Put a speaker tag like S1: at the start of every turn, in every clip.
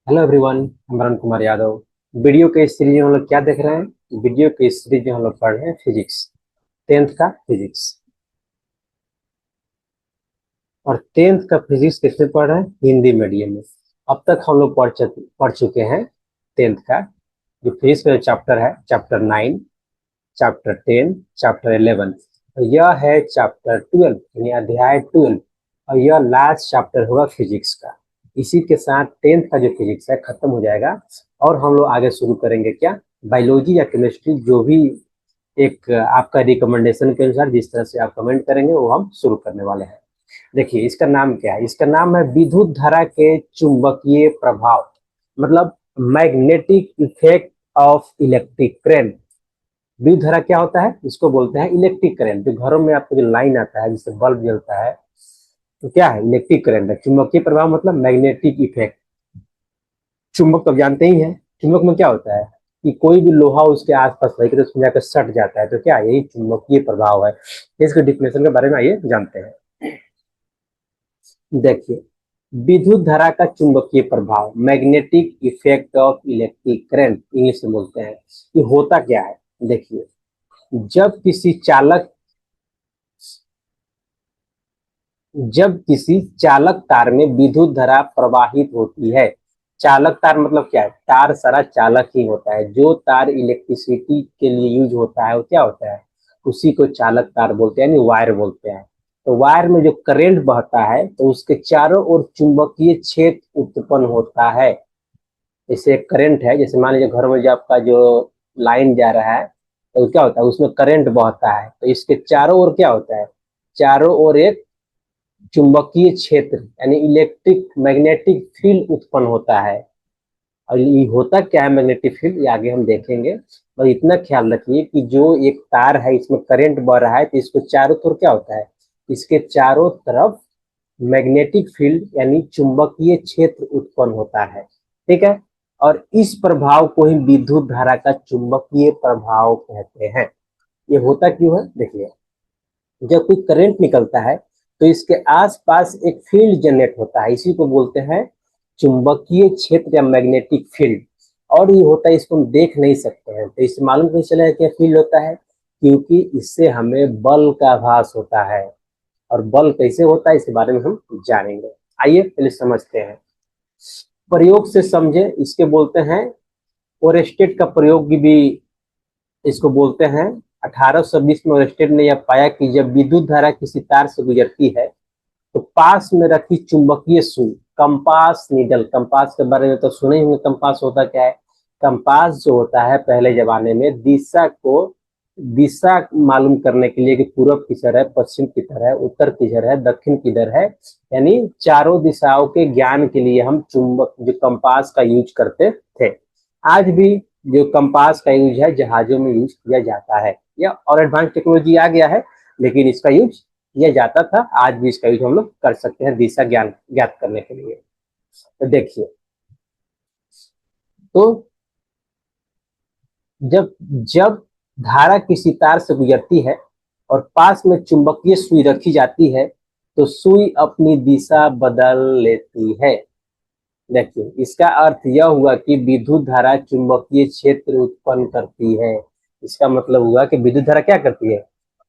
S1: Hello everyone, मैं Varun Kumar Yadav. Video के इस सीरीज में हम लोग क्या देख रहे हैं? वीडियो के इस सीरीज में हम लोग पढ़ रहे हैं फिजिक्स, टेंथ का फिजिक्स। और टेंथ का फिजिक्स किसमें पढ़ रहे हैं? हिंदी मीडियम में। अब तक हम लोग पढ़ चुके हैं टेंथ का जो फिजिक्स का चैप्टर है, चैप्टर 9, चैप्टर 10, चैप्टर 11। और यह है चैप्टर 12 यानी अध्याय 12। और यह लास्ट चैप्टर होगा फिजिक्स का। इसी के साथ टेंथ का जो फिजिक्स है खत्म हो जाएगा। और हम लोग आगे शुरू करेंगे क्या? बायोलॉजी या केमिस्ट्री, जो भी एक आपका रिकमेंडेशन के अनुसार जिस तरह से आप कमेंट करेंगे वो हम शुरू करने वाले हैं। देखिए, इसका नाम क्या है? इसका नाम है विद्युत धारा के चुंबकीय प्रभाव, मतलब magnetic effect of electric current. विद्युत धारा क्या होता है? इसको बोलते हैं इलेक्ट्रिक करंट। जो घरों में आपको जो लाइन आता है जिससे बल्ब जलता है, तो क्या है? इलेक्ट्रिक करंट है। चुंबकीय प्रभाव मतलब मैग्नेटिक इफेक्ट। चुंबक तो आप जानते ही है, चुंबक में क्या होता है कि कोई भी लोहा उसके आसपास रहेगा तो उसमें जाकर सट जाता है, तो क्या है? यही चुंबकीय प्रभाव है। इसके डिफिनेशन के बारे में आइए जानते हैं। देखिए, विद्युत धारा का चुंबकीय प्रभाव, magnetic effect of electric current English में बोलते हैं। ये होता क्या है? देखिए, जब किसी चालक जब किसी चालक तार में विद्युत धारा प्रवाहित होती है। चालक तार मतलब क्या है? तार सारा चालक ही होता है। जो तार इलेक्ट्रिसिटी के लिए यूज होता है वो क्या होता है? उसी को चालक तार बोलते हैं, यानी वायर बोलते हैं। तो वायर में जो करंट बहता है तो उसके चारों ओर चुंबकीय क्षेत्र उत्पन्न होता है। जैसे करंट है, जैसे मान लीजिए घर में जो आपका जो लाइन जा रहा है तो क्या होता है? उसमें करंट बहता है तो इसके चारों ओर क्या होता है? चारों ओर एक चुंबकीय क्षेत्र यानी इलेक्ट्रिक मैग्नेटिक फील्ड उत्पन्न होता है। और ये होता क्या है मैग्नेटिक फील्ड, ये आगे हम देखेंगे। पर इतना ख्याल रखिए कि जो एक तार है इसमें करंट बह रहा है तो इसको चारों तरफ क्या होता है? इसके चारों तरफ मैग्नेटिक फील्ड यानी चुंबकीय क्षेत्र उत्पन्न होता है। ठीक है। और इस प्रभाव को ही विद्युत धारा का चुंबकीय प्रभाव कहते हैं। ये होता क्यों है? देखिए, जब कोई करंट निकलता है तो इसके आसपास एक फील्ड जनरेट होता है, इसी को बोलते हैं चुंबकीय क्षेत्र या मैग्नेटिक फील्ड। और ये होता है, इसको हम देख नहीं सकते हैं, तो इससे मालूम कैसे चलेगा क्या फील्ड होता है? क्योंकि इससे हमें बल का आभास होता है। और बल कैसे होता है इसके बारे में हम जानेंगे। आइए पहले समझते हैं, प्रयोग से समझे। इसके बोलते हैं ओरेस्टेड का प्रयोग भी इसको बोलते हैं। 1820 में ओरेस्टेड ने यह पाया कि जब विद्युत धारा किसी तार से गुजरती है तो पास में रखी चुंबकीय सुई, कंपास नीडल, कंपास के बारे में तो सुने ही होंगे। कंपास होता क्या है? कंपास जो होता है पहले जमाने में दिशा मालूम करने के लिए कि पूर्व किधर है, पश्चिम किधर है, उत्तर किधर है, दक्षिण किधर है, यानी चारों दिशाओं के ज्ञान के लिए हम चुंबक जो कंपास का यूज करते थे। आज भी जो कंपास का यूज है जहाजों में यूज किया जाता है, या और एडवांस टेक्नोलॉजी आ गया है, लेकिन इसका यूज किया जाता था। आज भी इसका यूज हम लोग कर सकते हैं दिशा ज्ञान ज्ञात करने के लिए। तो देखिए, तो जब जब धारा किसी तार से गुजरती है और पास में चुंबकीय सुई रखी जाती है तो सुई अपनी दिशा बदल लेती है। देखिए, इसका अर्थ यह हुआ कि विद्युत धारा चुंबकीय क्षेत्र उत्पन्न करती है। इसका मतलब हुआ कि विद्युत धारा क्या करती है?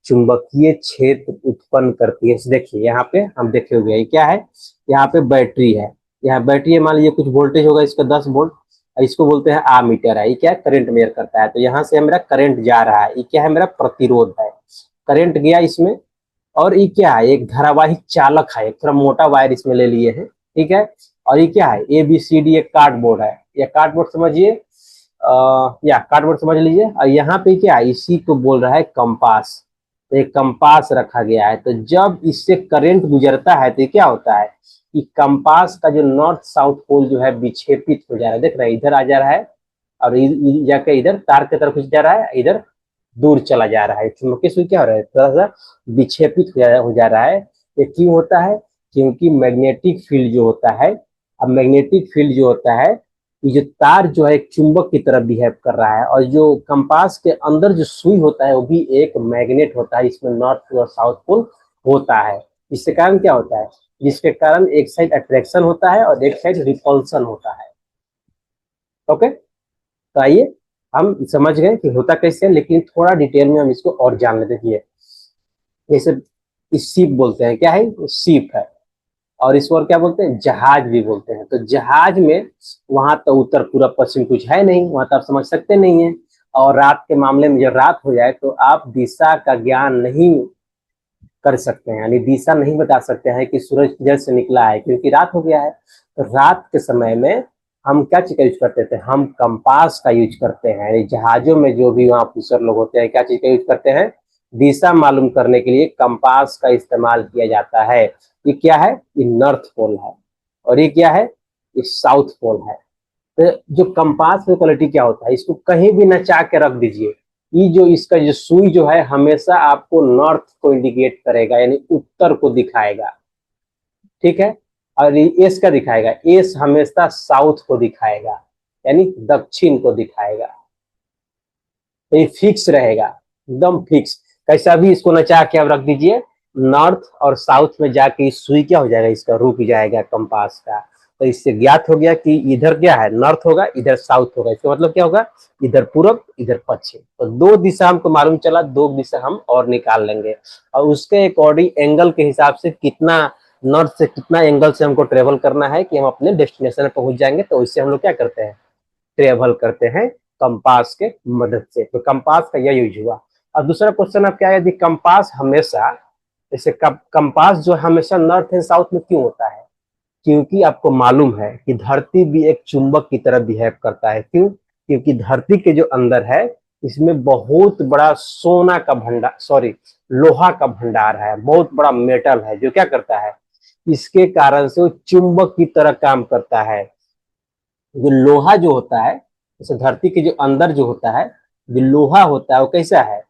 S1: चुंबकीय क्षेत्र उत्पन्न करती है। देखिए यहाँ पे हम देखे हुए हैं क्या है? यहाँ पे बैटरी है। यहाँ बैटरी है, मान लीजिए कुछ वोल्टेज होगा इसका 10 वोल्ट। इसको बोलते हैं आमीटर है। ये क्या है? करंट मेजर करता है। तो यहाँ से मेरा करंट जा रहा है, ये क्या है? मेरा प्रतिरोध है। करंट गया इसमें। और ये क्या है? एक धारावाहिक चालक है, एक थोड़ा मोटा वायर इसमें ले लिए हैं। ठीक है। और ये क्या है? ए बी सी डी एक कार्डबोर्ड है। या कार्डबोर्ड समझिए, या कार्डबोर्ड समझ लीजिए। और यहाँ पे क्या है? इसी को बोल रहा है कंपास। तो एक कंपास रखा गया है, तो जब इससे करंट गुजरता है तो क्या होता है कि कंपास का जो नॉर्थ साउथ पोल जो है विक्षेपित हो जा रहा है। देख रहे हैं, इधर आ जा रहा है और जाके इधर तार की तरफ जा रहा है, इधर दूर चला जा रहा है। चुंबकीय सुई क्या हो रहा है? थोड़ा सा विक्षेपित हो जा रहा है। ये क्यों होता है? क्योंकि मैग्नेटिक फील्ड जो होता है, अब मैग्नेटिक फील्ड जो होता है, ये जो तार जो है एक चुंबक की तरह बिहेव कर रहा है। और जो कंपास के अंदर जो सुई होता है वो भी एक मैग्नेट होता है, इसमें नॉर्थ और साउथ पोल होता है। इसके कारण क्या होता है? जिसके कारण एक साइड अट्रैक्शन होता है और एक साइड रिपल्सन होता है। ओके, तो आइए हम समझ गए कि होता कैसे है, लेकिन थोड़ा डिटेल में हम इसको और जान लेते हैं। जैसे शिप बोलते हैं, क्या है, शिप है। और इसको और क्या बोलते हैं, जहाज भी बोलते हैं। तो जहाज में वहां तो उत्तर पूरब पश्चिम कुछ है नहीं, वहां तो आप समझ सकते नहीं है। और रात के मामले में जब रात हो जाए तो आप दिशा का ज्ञान नहीं कर सकते हैं, यानी दिशा नहीं बता सकते हैं कि सूरज किधर से निकला है, क्योंकि रात हो गया है। तो रात के समय में हम क्या चीज का यूज करते थे, हम कंपास का यूज करते हैं। यानी जहाजों में जो भी वहाँ ऑफिसर लोग होते हैं, क्या चीज का यूज करते हैं, दिशा मालूम करने के लिए कंपास का इस्तेमाल किया जाता है। ये क्या है, ये नॉर्थ पोल है। और ये क्या है, ये साउथ पोल है। तो जो कंपास की क्वालिटी क्या होता है, इसको कहीं भी नचा के रख दीजिए, ये जो इसका जो सुई जो है हमेशा आपको नॉर्थ को इंडिकेट करेगा, यानी उत्तर को दिखाएगा। ठीक है। और ये एस का दिखाएगा, एस हमेशा साउथ को दिखाएगा, यानी दक्षिण को दिखाएगा। तो ये फिक्स रहेगा, एकदम फिक्स। कैसा भी इसको नचा के आप रख दीजिए, नॉर्थ और साउथ में जाके सुई क्या हो जाएगा, इसका रुक जाएगा कंपास का। तो इससे ज्ञात हो गया कि इधर क्या है, नॉर्थ होगा, इधर साउथ होगा। इसका मतलब क्या होगा, इधर पूरब इधर पश्चिम। तो दो दिशा हमको मालूम चला, दो दिशा हम और निकाल लेंगे। और उसके अकॉर्डिंग एंगल के हिसाब से कितना नॉर्थ से कितना एंगल से हमको ट्रेवल करना है कि हम अपने डेस्टिनेशन पर पहुंच जाएंगे, तो इससे हम लोग क्या करते हैं, ट्रेवल करते हैं कंपास के मदद से। तो कंपास का यह यूज हुआ। अब दूसरा क्वेश्चन अब क्या है, यदि कंपास हमेशा, जैसे कंपास जो हमेशा नॉर्थ एंड साउथ में क्यों होता है, क्योंकि आपको मालूम है कि धरती भी एक चुंबक की तरह बिहेव करता है। क्यों, क्योंकि धरती के जो अंदर है इसमें बहुत बड़ा सोना का भंडार, सॉरी, लोहा का भंडार है, बहुत बड़ा मेटल है, जो क्या करता है, इसके कारण से वो चुंबक की तरह काम करता है। जो लोहा जो होता है, जैसे धरती के जो अंदर जो होता है, जो लोहा होता है वो कैसा है,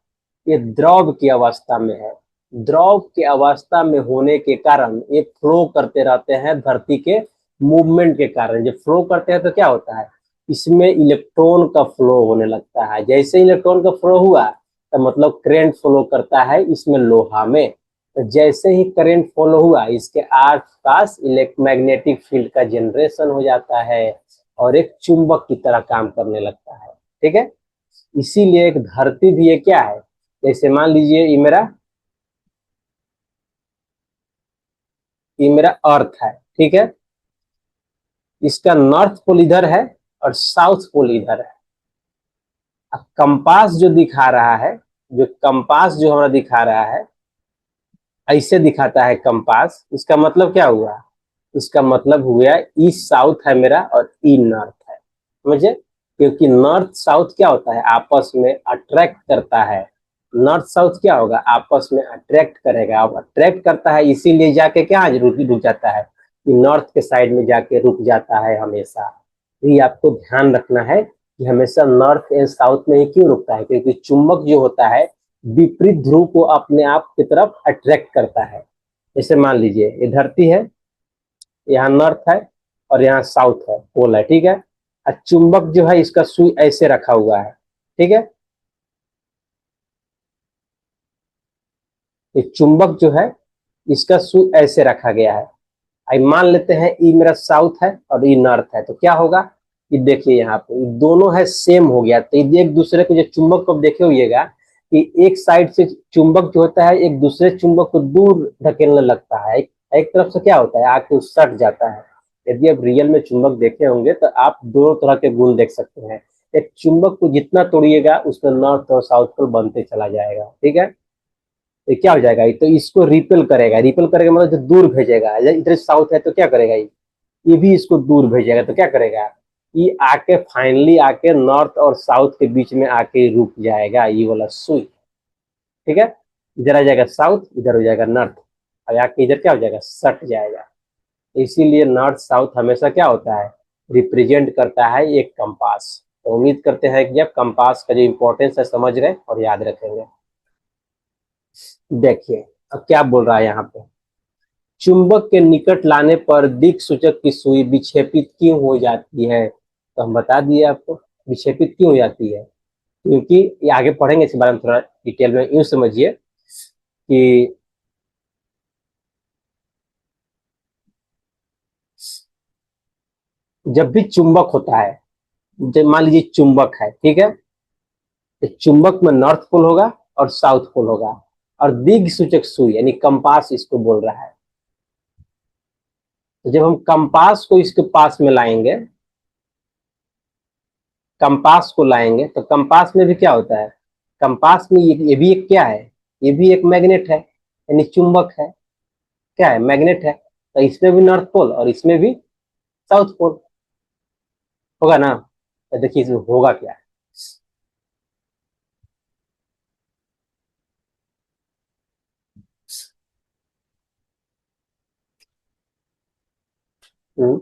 S1: ये द्रव की अवस्था में है। द्रव की अवस्था में होने के कारण ये फ्लो करते रहते हैं धरती के मूवमेंट के कारण। जब फ्लो करते हैं तो क्या होता है, इसमें इलेक्ट्रॉन का फ्लो होने लगता है। जैसे इलेक्ट्रॉन का फ्लो हुआ तो मतलब करंट फ्लो करता है इसमें लोहा में। तो जैसे ही करंट फ्लो हुआ इसके आसपास इलेक्ट्रोमैग्नेटिक फील्ड का जनरेशन हो जाता है और एक चुंबक की तरह काम करने लगता है। ठीक है। इसीलिए एक धरती भी ये क्या है, जैसे मान लीजिए ये मेरा अर्थ है। ठीक है। इसका नॉर्थ पोल इधर है और साउथ पोल इधर है। अब कंपास जो दिखा रहा है, जो कंपास जो हमारा दिखा रहा है, ऐसे दिखाता है कंपास, इसका मतलब क्या हुआ, इसका मतलब हुआ ईस्ट साउथ है मेरा और ई नॉर्थ है। समझे, क्योंकि नॉर्थ साउथ क्या होता है, आपस में अट्रैक्ट करता है। नॉर्थ साउथ क्या होगा, आपस में अट्रैक्ट करेगा। अब अट्रैक्ट करता है इसीलिए जाके क्या रुक रुक जाता है, कि नॉर्थ के साइड में जाके रुक जाता है हमेशा। तो ये आपको ध्यान रखना है कि हमेशा नॉर्थ एंड साउथ में ही क्यों रुकता है, क्योंकि चुंबक जो होता है विपरीत ध्रुव को अपने आप की तरफ अट्रैक्ट करता है। जैसे मान लीजिए ये धरती है, यहाँ नॉर्थ है और यहाँ साउथ है, पोल है। ठीक है। और चुंबक जो है इसका सुई ऐसे रखा हुआ है। ठीक है। ये चुंबक जो है इसका सुई ऐसे रखा गया है। अब मान लेते हैं ई मेरा साउथ है और ई नॉर्थ है, तो क्या होगा, ये देखिए यहाँ पे ये दोनों है सेम हो गया। तो ये एक दूसरे को, जो चुंबक को देखे होइएगा कि एक साइड से चुंबक जो होता है एक दूसरे चुंबक को दूर धकेलने लगता है, एक तरफ से क्या होता है आके सट जाता है। यदि आप रियल में चुंबक देखे होंगे तो आप दो तरह के गुण देख सकते हैं। एक चुंबक को जितना तोड़िएगा उसमें नॉर्थ और साउथ पोल बनते चला जाएगा। ठीक है। तो क्या हो जाएगा, तो इसको रिपेल करेगा, रिपेल करेगा मतलब जो दूर भेजेगा। इधर साउथ है तो क्या करेगा, ये भी इसको दूर भेजेगा। तो क्या करेगा, ये आके फाइनली आके नॉर्थ और साउथ के बीच में आके रुक जाएगा, ये वाला सुई। ठीक है। इधर आ जाएगा साउथ, इधर हो जाएगा नॉर्थ, और आके इधर क्या हो जाएगा, सट जाएगा। इसीलिए नॉर्थ साउथ हमेशा क्या होता है, रिप्रेजेंट करता है एक कंपास। तो उम्मीद करते हैं कि आप कंपास का जो इंपॉर्टेंस है समझ रहे और याद रखेंगे। देखिए अब क्या बोल रहा है यहाँ पे, चुंबक के निकट लाने पर दिक् सूचक की सुई विक्षेपित क्यों हो जाती है। तो हम बता दिए आपको विक्षेपित क्यों हो जाती है, क्योंकि ये आगे पढ़ेंगे इसके बारे में थोड़ा डिटेल में। यूं समझिए कि जब भी चुंबक होता है, मान लीजिए चुंबक है, ठीक है, तो चुंबक में नॉर्थ पोल होगा और साउथ पोल होगा, और दिग सूचक सुई यानी कंपास इसको बोल रहा है। तो जब हम कंपास को इसके पास में लाएंगे, कंपास को लाएंगे तो कंपास में भी क्या होता है, कंपास में ये भी एक क्या है, ये भी एक मैग्नेट है, यानी चुंबक है, क्या है, मैग्नेट है। तो इसमें भी नॉर्थ पोल और इसमें भी साउथ पोल होगा ना। तो देखिए इसमें होगा क्या। हम्म,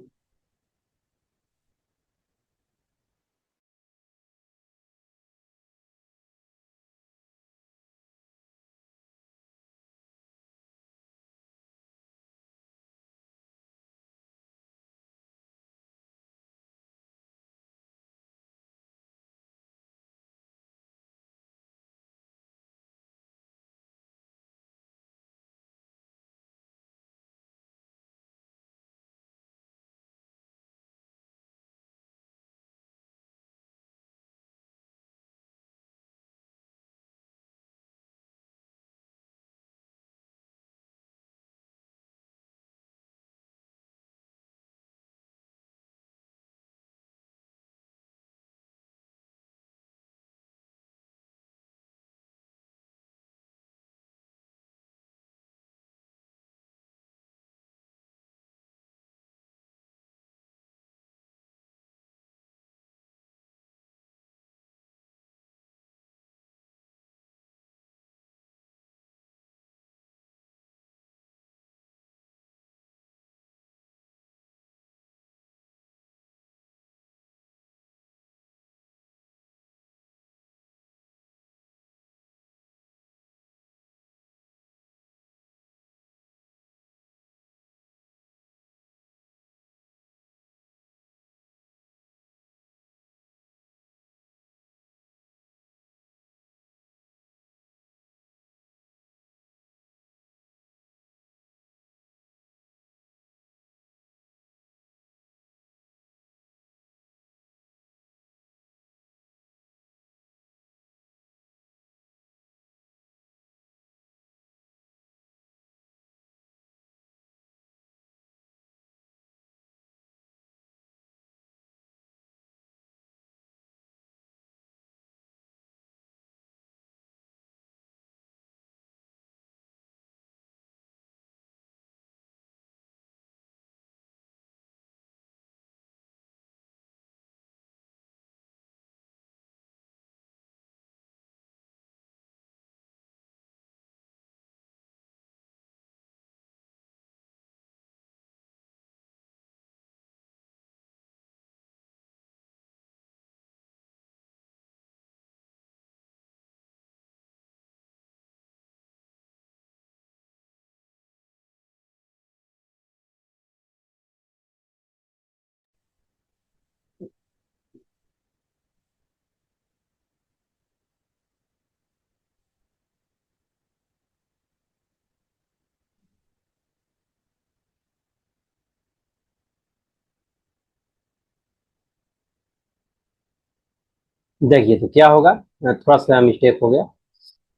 S1: देखिए तो क्या होगा, थोड़ा सा मिस्टेक हो गया।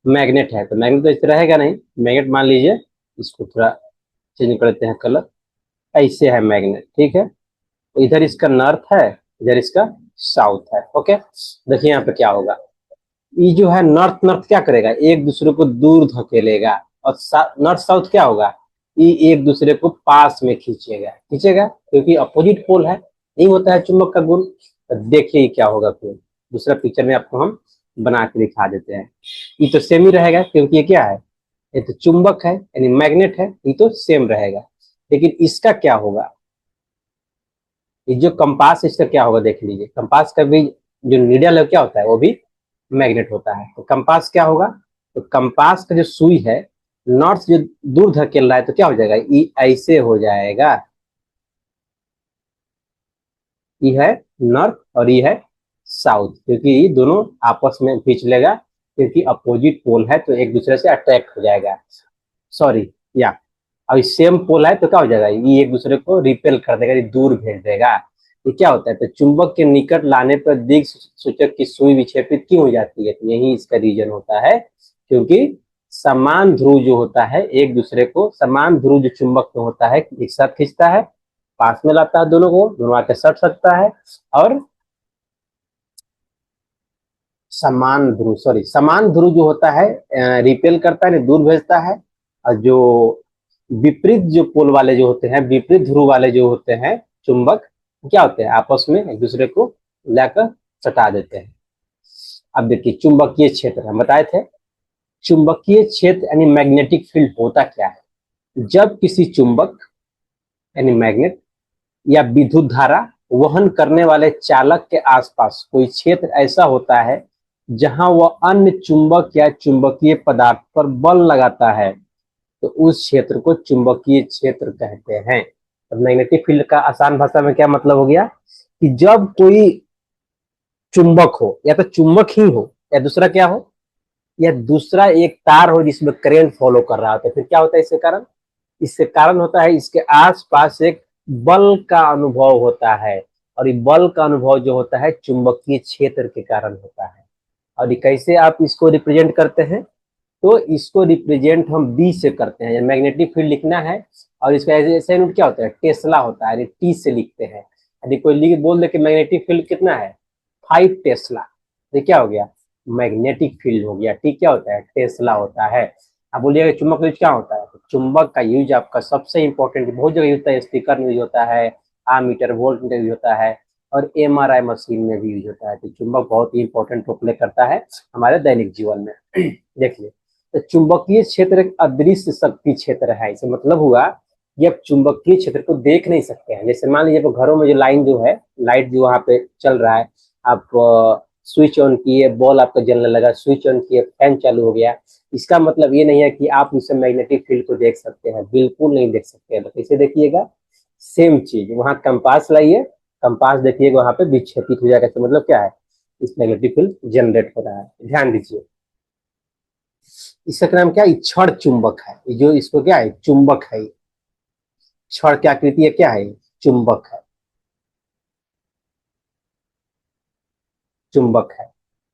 S1: मैग्नेट है तो मैग्नेट तो इस तरह रहेगा नहीं, मैग्नेट मान लीजिए, इसको थोड़ा चेंज कर देते हैं कलर, ऐसे है मैग्नेट, ठीक है। तो इधर इसका नॉर्थ है, इधर इसका साउथ है, ओके। देखिए यहाँ पे क्या होगा, ये जो है नॉर्थ नॉर्थ क्या करेगा, एक दूसरे को दूर धकेलेगा, और नॉर्थ साउथ क्या होगा, ये एक दूसरे को पास में खींचेगा, खींचेगा क्योंकि अपोजिट पोल है, नहीं होता है चुंबक का गुण। तो देखिए क्या होगा, फिर दूसरा पिक्चर में आपको हम बना के दिखा देते हैं। ये तो सेम ही रहेगा क्योंकि ये क्या है, ये तो चुंबक है यानी मैग्नेट है, ये तो सेम रहेगा। लेकिन इसका क्या होगा, ये जो कंपास इसका क्या होगा देख लीजिए, कंपास का भी जो नीडल है क्या होता है, वो भी मैग्नेट होता है। तो कंपास क्या होगा, तो कंपास का जो सुई है, नॉर्थ जो दूर धकेल रहा है तो क्या हो जाएगा, ये ऐसे हो जाएगा, ये है नॉर्थ और ये है साउथ, क्योंकि ये दोनों आपस में खींच लेगा, क्योंकि अपोजिट पोल है तो एक दूसरे से अट्रैक्ट हो जाएगा, सॉरी, या अब सेम पोल है तो क्या हो जाएगा, ये एक दूसरे को रिपेल कर देगा, ये दूर भेज देगा। ये क्या होता है, तो चुंबक के निकट लाने पर दिक् सूचक की सुई विक्षेपित क्यों हो जाती है, तो यही इसका रीजन होता है, क्योंकि समान ध्रुव जो होता है एक दूसरे को, समान ध्रुव जो चुंबक में होता है एक साथ खींचता है, पास में लाता है दोनों को, दोनों आके सट सकता है, और समान ध्रुव जो होता है रिपेल करता है, दूर भेजता है, और जो विपरीत जो पोल वाले जो होते हैं, विपरीत ध्रुव वाले जो होते हैं चुंबक, क्या होते हैं आपस में एक दूसरे को लाकर सटा देते हैं। अब देखिए चुंबकीय क्षेत्र हम बताए थे, चुंबकीय क्षेत्र यानी मैग्नेटिक फील्ड होता क्या है, जब किसी चुंबक यानी मैग्नेट या विद्युत धारा वहन करने वाले चालक के आसपास कोई क्षेत्र ऐसा होता है जहां वह अन्य चुंबक या चुंबकीय पदार्थ पर बल लगाता है, तो उस क्षेत्र को चुंबकीय क्षेत्र कहते हैं। तो मैग्नेटिक फील्ड का आसान भाषा में क्या मतलब हो गया कि जब कोई चुंबक हो, या तो चुंबक ही हो या दूसरा क्या हो, या दूसरा एक तार हो जिसमें करंट फॉलो कर रहा होता है, फिर क्या होता है इसके कारण, इसके कारण होता है इसके आसपास एक बल का अनुभव होता है, और ये बल का अनुभव जो होता है चुंबकीय क्षेत्र के कारण होता है। और ये कैसे आप इसको रिप्रेजेंट करते हैं, तो इसको रिप्रेजेंट हम बी से करते हैं, मैग्नेटिक फील्ड लिखना है, और इसका ऐसे यूनिट क्या होता है, टेस्ला होता है, टी से लिखते हैं। यदि कोई लिख बोल दे कि मैग्नेटिक फील्ड कितना है 5 टेस्ला, तो क्या हो गया, मैग्नेटिक फील्ड हो गया। ठीक क्या होता है, टेस्ला होता है। आप बोलिएगा चुंबक यूज क्या होता है, तो चुंबक का यूज आपका सबसे इंपॉर्टेंट बहुत जगह यूज होता है, स्पीकर में यूज होता है, आमीटर वोल्ट मीटर यूज होता है, और एमआरआई मशीन में भी यूज होता है। तो चुंबक बहुत ही इंपॉर्टेंट रोल प्ले करता है हमारे दैनिक जीवन में। देखिए, तो चुंबकीय क्षेत्र एक अदृश्य शक्ति क्षेत्र है, इसे मतलब हुआ कि आप चुंबकीय क्षेत्र को देख नहीं सकते हैं। जैसे मान लीजिए घरों में जो लाइन जो है, लाइट जो वहाँ पे चल रहा है, आप स्विच ऑन किए, बॉल आपका जलने लगा, स्विच ऑन किए, फैन चालू हो गया, इसका मतलब ये नहीं है कि आप उससे मैग्नेटिक फील्ड को देख सकते हैं, बिल्कुल नहीं देख सकते हैं। तो कैसे देखिएगा, सेम चीज वहां कंपास लाइए, कंपास देखिएगा वहां पे विक्षेपित हो जाएगा, तो मतलब क्या है, इस मैग्नेटिक फील्ड जनरेट हो रहा है। ध्यान दीजिए, इसका नाम क्या है, क्षण चुंबक है, जो इसको क्या है, चुंबक है, क्षण की आकृति है, क्या है, चुंबक है, चुंबक है।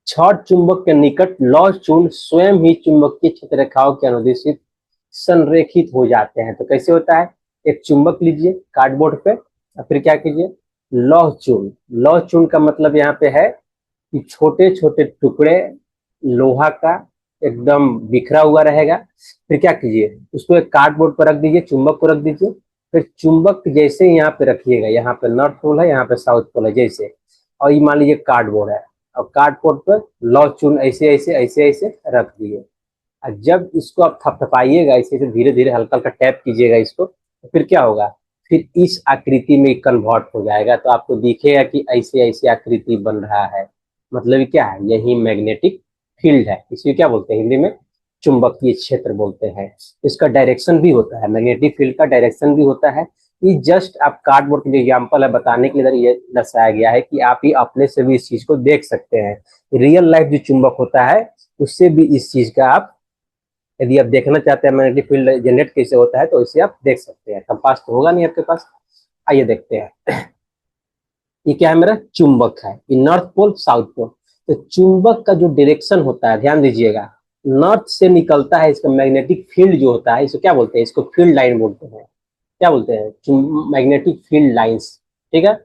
S1: क्षण चुंबक के निकट लौह चूर्ण स्वयं ही चुंबकीय क्षेत्र रेखाओं के अनुदिशित संरेखित हो जाते हैं। तो कैसे होता है, एक चुंबक लीजिए कार्डबोर्ड पे, और फिर क्या कीजिए, लौह चूर्ण, लौह चूर्ण का मतलब यहाँ पे है कि छोटे छोटे टुकड़े लोहा का एकदम बिखरा हुआ रहेगा। फिर क्या कीजिए, उसको एक कार्डबोर्ड पर रख दीजिए, चुंबक को रख दीजिए, फिर चुंबक जैसे यहाँ पे रखिएगा, यहाँ पे नॉर्थ पोल है, यहाँ पे साउथ पोल है जैसे, और ये मान लीजिए कार्डबोर्ड है, और कार्डबोर्ड पर लौह चूर्ण ऐसे ऐसे ऐसे ऐसे रख दिए। और जब इसको आप थपथपाइएगा, ऐसे ऐसे धीरे धीरे हल्का हल्का टैप कीजिएगा इसको, तो फिर क्या होगा, फिर इस आकृति में कन्वर्ट हो जाएगा, तो आपको दिखेगा कि ऐसे ऐसे आकृति बन रहा है। मतलब क्या है, यही मैग्नेटिक फील्ड है, इसे क्या बोलते हैं हिंदी में, चुंबकीय क्षेत्र बोलते हैं। इसका डायरेक्शन भी होता है, मैग्नेटिक फील्ड का डायरेक्शन भी होता है। ये जस्ट आप कार्डबोर्ड के एग्जाम्पल है बताने के लिए ये दर्शाया गया है कि आप ही अपने से भी इस चीज को देख सकते हैं। रियल लाइफ जो चुंबक होता है उससे भी इस चीज का आप, यदि आप देखना चाहते हैं मैग्नेटिक फील्ड जनरेट कैसे होता है, तो इसे आप देख सकते हैं। कंपास तो होगा नहीं आपके पास, आइए देखते हैं। ये क्या है, मेरा चुंबक है, ये नॉर्थ पोल साउथ पोल। तो चुंबक का जो डायरेक्शन होता है, ध्यान दीजिएगा, नॉर्थ से निकलता है, इसका मैग्नेटिक फील्ड जो होता है, इसको क्या बोलते हैं, इसको फील्ड लाइन बोलते हैं। क्या बोलते हैं, मैग्नेटिक फील्ड लाइंस। ठीक है,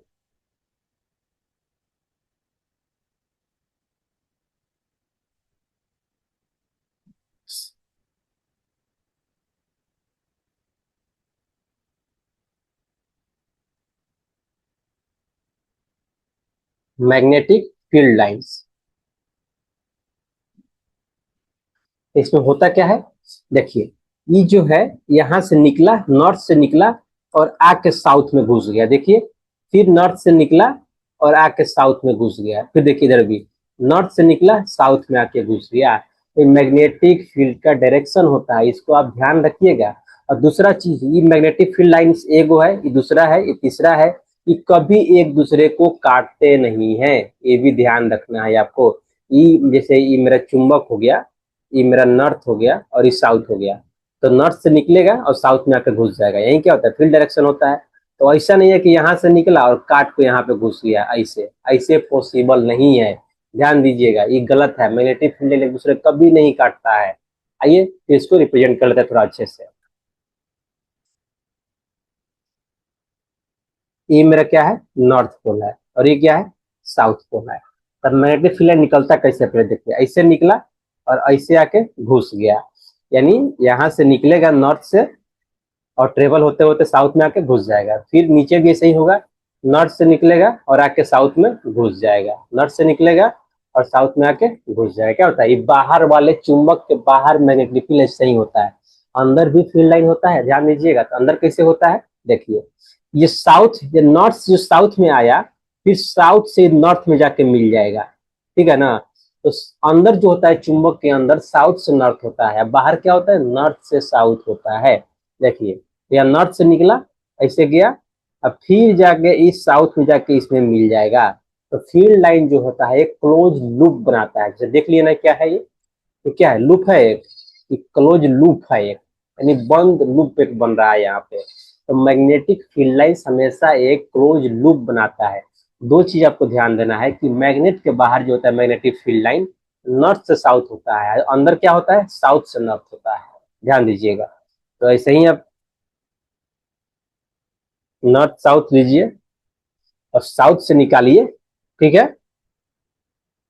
S1: मैग्नेटिक फील्ड लाइंस, इसमें होता क्या है, देखिए, ये जो है यहां से निकला, नॉर्थ से निकला और आके साउथ में घुस गया, देखिए, फिर नॉर्थ से निकला और आके साउथ में घुस गया, फिर देखिए इधर भी नॉर्थ से निकला साउथ में आके घुस गया। ये मैग्नेटिक फील्ड का डायरेक्शन होता है, इसको आप ध्यान रखिएगा। और दूसरा चीज, ये मैग्नेटिक फील्ड लाइन एगो है, ये दूसरा है, ये तीसरा है, ये कभी एक दूसरे को काटते नहीं है, ये भी ध्यान रखना है आपको। ये जैसे ये मेरा चुंबक हो गया, ये मेरा नॉर्थ हो गया और ये साउथ हो गया, तो नॉर्थ से निकलेगा और साउथ में आकर घुस जाएगा, यही क्या होता है, फील्ड डायरेक्शन होता है। तो ऐसा नहीं है कि यहाँ से निकला और काट को यहाँ पे घुस गया, ऐसे ऐसे पॉसिबल नहीं है। ध्यान दीजिएगा, ये गलत है। मैग्नेटिक फील्ड एक दूसरे कभी नहीं काटता है। आइए तो इसको रिप्रेजेंट कर लेते हैं थोड़ा अच्छे से। ये मेरा क्या है, नॉर्थ पोल है, और ये क्या है, साउथ पोल है। तब मैग्नेटिक फील्ड निकलता कैसे, पहले देखिए, ऐसे निकला और ऐसे आके घुस गया, यानी यहाँ से निकलेगा नॉर्थ से और ट्रेवल होते होते साउथ में आके घुस जाएगा। फिर नीचे भी ऐसे ही होगा, नॉर्थ से निकलेगा और आके साउथ में घुस जाएगा, नॉर्थ से निकलेगा और साउथ में आके घुस जाएगा। क्या होता है, ये बाहर वाले चुंबक के बाहर मैग्नेटिक फील्ड ऐसे ही होता है। अंदर भी फील्ड लाइन होता है, ध्यान दीजिएगा। तो अंदर कैसे होता है, देखिए, ये साउथ, ये नॉर्थ जो साउथ में आया, फिर साउथ से नॉर्थ में जाके मिल जाएगा, ठीक है ना। तो अंदर जो होता है चुंबक के अंदर साउथ से नॉर्थ होता है, बाहर क्या होता है, नॉर्थ से साउथ होता है। देखिए, या नॉर्थ से निकला, ऐसे गया, अब फिर जाके इस साउथ में जाके इसमें मिल जाएगा। तो फील्ड लाइन जो होता है एक क्लोज लूप बनाता है। जैसे देख लिया ना, क्या है ये क्या है, लूप है एक, क्लोज लूप है एक, यानी बंद लूप एक बन रहा है यहाँ पे। तो मैग्नेटिक फील्ड लाइंस हमेशा एक क्लोज लूप बनाता है। दो चीज आपको ध्यान देना है कि मैग्नेट के बाहर जो होता है मैग्नेटिक फील्ड लाइन नॉर्थ से साउथ होता है, अंदर क्या होता है, साउथ से नॉर्थ होता है। ध्यान दीजिएगा। तो ऐसे ही आप नॉर्थ साउथ लीजिए और साउथ से निकालिए, ठीक है,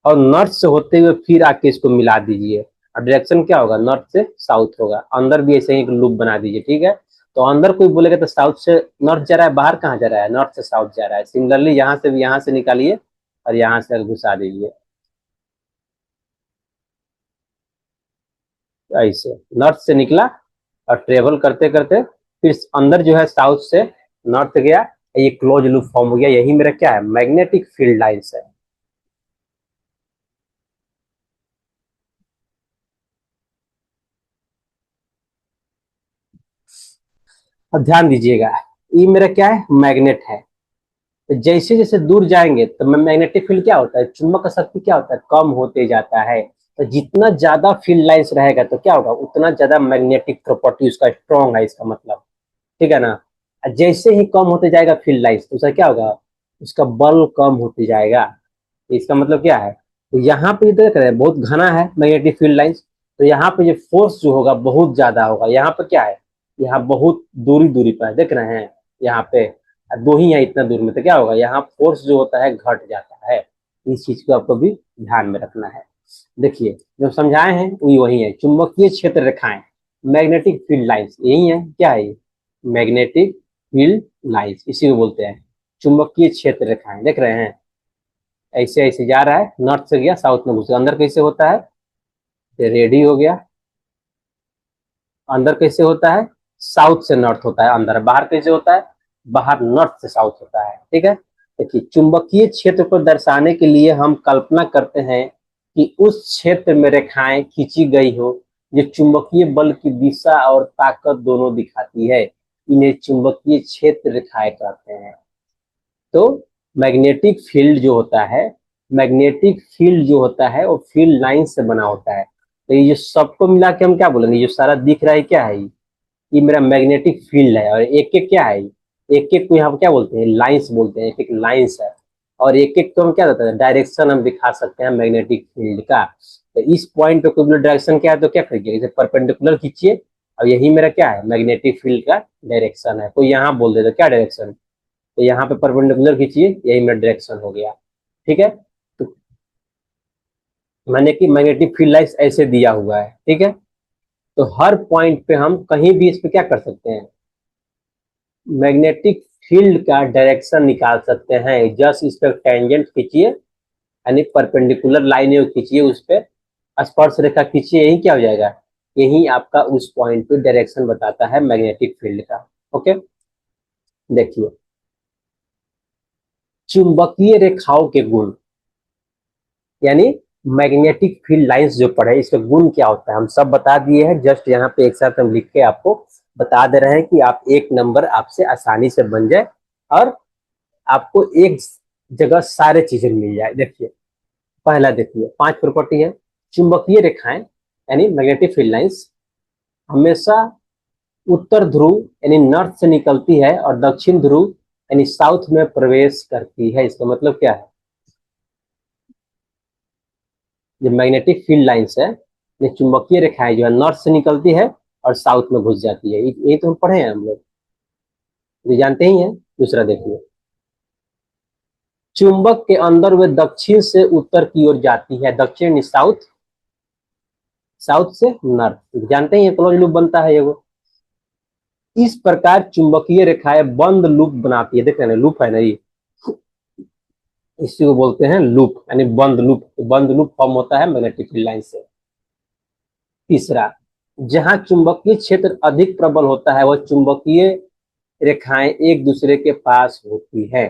S1: और नॉर्थ से होते हुए फिर आके इसको मिला दीजिए, और डायरेक्शन क्या होगा, नॉर्थ से साउथ होगा। अंदर भी ऐसे ही एक लूप बना दीजिए, ठीक है। तो अंदर कोई बोलेगा तो साउथ से नॉर्थ जा रहा है, बाहर कहाँ जा रहा है, नॉर्थ से साउथ जा रहा है। सिमिलरली यहाँ से भी, यहाँ से निकालिए और यहाँ से घुसा दीजिए, ऐसे नॉर्थ से निकला और ट्रेवल करते करते फिर अंदर जो है साउथ से नॉर्थ गया, ये क्लोज लूप फॉर्म हो गया। यही मेरा क्या है, मैग्नेटिक फील्ड लाइंस है। अब ध्यान दीजिएगा, ये मेरा क्या है, मैग्नेट है। तो जैसे जैसे दूर जाएंगे तो मैग्नेटिक फील्ड क्या होता है, चुंबक का शक्ति क्या होता है, कम होते जाता है। तो जितना ज्यादा फील्ड लाइंस रहेगा तो क्या होगा, उतना ज्यादा मैग्नेटिक प्रॉपर्टी उसका स्ट्रॉन्ग है, इसका मतलब, ठीक है ना। जैसे ही कम होते जाएगा फील्ड लाइंस तो उसका क्या होगा, उसका बल कम होते जाएगा। इसका मतलब क्या है, तो यहाँ पे देख रहे हैं बहुत घना है मैग्नेटिक फील्ड लाइंस, तो यहाँ पे जो फोर्स जो होगा बहुत ज्यादा होगा। यहाँ पे क्या है, यहाँ बहुत दूरी दूरी पर है, देख रहे हैं यहाँ पे दो ही है इतना दूर में, तो क्या होगा, यहाँ फोर्स जो होता है घट जाता है। इस चीज को आपको भी ध्यान में रखना है। देखिए, जो समझाए हैं वही वही है, चुंबकीय क्षेत्र रेखाएं, मैग्नेटिक फील्ड लाइंस, यही है, क्या है ये, मैग्नेटिक फील्ड लाइंस, इसी को बोलते हैं चुंबकीय क्षेत्र रेखाएं। देख रहे हैं, ऐसे ऐसे जा रहा है, नॉर्थ से गया साउथ में घुस गया। अंदर कैसे होता है, रेडी हो गया, अंदर कैसे होता है, साउथ से नॉर्थ होता है अंदर, बाहर कैसे होता है, बाहर नॉर्थ से साउथ होता है, ठीक है। देखिए, चुंबकीय क्षेत्र को दर्शाने के लिए हम कल्पना करते हैं कि उस क्षेत्र में रेखाएं खींची गई हो जो चुंबकीय बल की दिशा और ताकत दोनों दिखाती है। इन्हें चुंबकीय क्षेत्र रेखाएं कहते हैं। तो मैग्नेटिक फील्ड जो होता है, मैग्नेटिक फील्ड जो होता है वो फील्ड लाइन से बना होता है। तो ये जो सबको मिला के हम क्या बोलेंगे, जो सारा दिख रहा है क्या है, ये मेरा मैग्नेटिक फील्ड है। और एक एक क्या है, एक एक को यहाँ पर क्या बोलते हैं, लाइंस बोलते हैं, एक एक लाइंस है। और एक एक को हम क्या कहते हैं, डायरेक्शन हम दिखा सकते हैं मैग्नेटिक फील्ड का। तो इस पॉइंट पे कोई डायरेक्शन क्या है तो क्या करिए, इसे परपेंडिकुलर खींचिए, और यही मेरा क्या है, मैग्नेटिक फील्ड का डायरेक्शन है। कोई यहाँ बोल दे तो क्या डायरेक्शन, तो यहाँ पे परपेंडिकुलर खींचिए, यही मेरा डायरेक्शन हो गया, ठीक है। तो मैंने कि मैग्नेटिक फील्ड लाइंस ऐसे दिया हुआ है, ठीक है। तो हर पॉइंट पे हम कहीं भी इस पे क्या कर सकते हैं, मैग्नेटिक फील्ड का डायरेक्शन निकाल सकते हैं। जस्ट इस पर टेंजेंट खींचिए, यानी परपेंडिकुलर लाइन खींचिए, उस पर स्पर्श रेखा खींचिए, यही क्या हो जाएगा, यही आपका उस पॉइंट पे डायरेक्शन बताता है मैग्नेटिक फील्ड का। ओके, देखिए, चुंबकीय रेखाओं के गुण, यानी मैग्नेटिक फील्ड लाइंस जो पढ़े इसका गुण क्या होता है हम सब बता दिए हैं। जस्ट यहाँ पे एक साथ हम लिख के आपको बता दे रहे हैं कि आप एक नंबर आपसे आसानी से बन जाए और आपको एक जगह सारे चीजें मिल जाए। देखिए, पहला देखिए, 5 प्रॉपर्टी है। चुंबकीय रेखाएं यानी मैग्नेटिक फील्ड लाइंस हमेशा उत्तर ध्रुव यानी नॉर्थ से निकलती है और दक्षिण ध्रुव यानी साउथ में प्रवेश करती है। इसका मतलब क्या है? जो मैग्नेटिक फील्ड लाइंस है, ये चुंबकीय रेखाएं जो है नॉर्थ से निकलती है और साउथ में घुस जाती है। ये तो हम पढ़े हैं हम लोग, ये जानते ही हैं। दूसरा देखिए, चुंबक के अंदर वे दक्षिण से उत्तर की ओर जाती है। दक्षिण साउथ, साउथ से नॉर्थ, जानते ही हैं, क्लोज लूप बनता है ये वो। इस प्रकार चुंबकीय रेखाएं बंद लूप बनाती है। देख रहे हैं लूप है ना, ये इसी को बोलते हैं लूप, यानी बंद लूप। बंद लूप फॉर्म होता है मैग्नेटिक फील्ड लाइन से। तीसरा, जहां चुंबकीय क्षेत्र अधिक प्रबल होता है वह चुंबकीय रेखाएं एक दूसरे के पास होती है।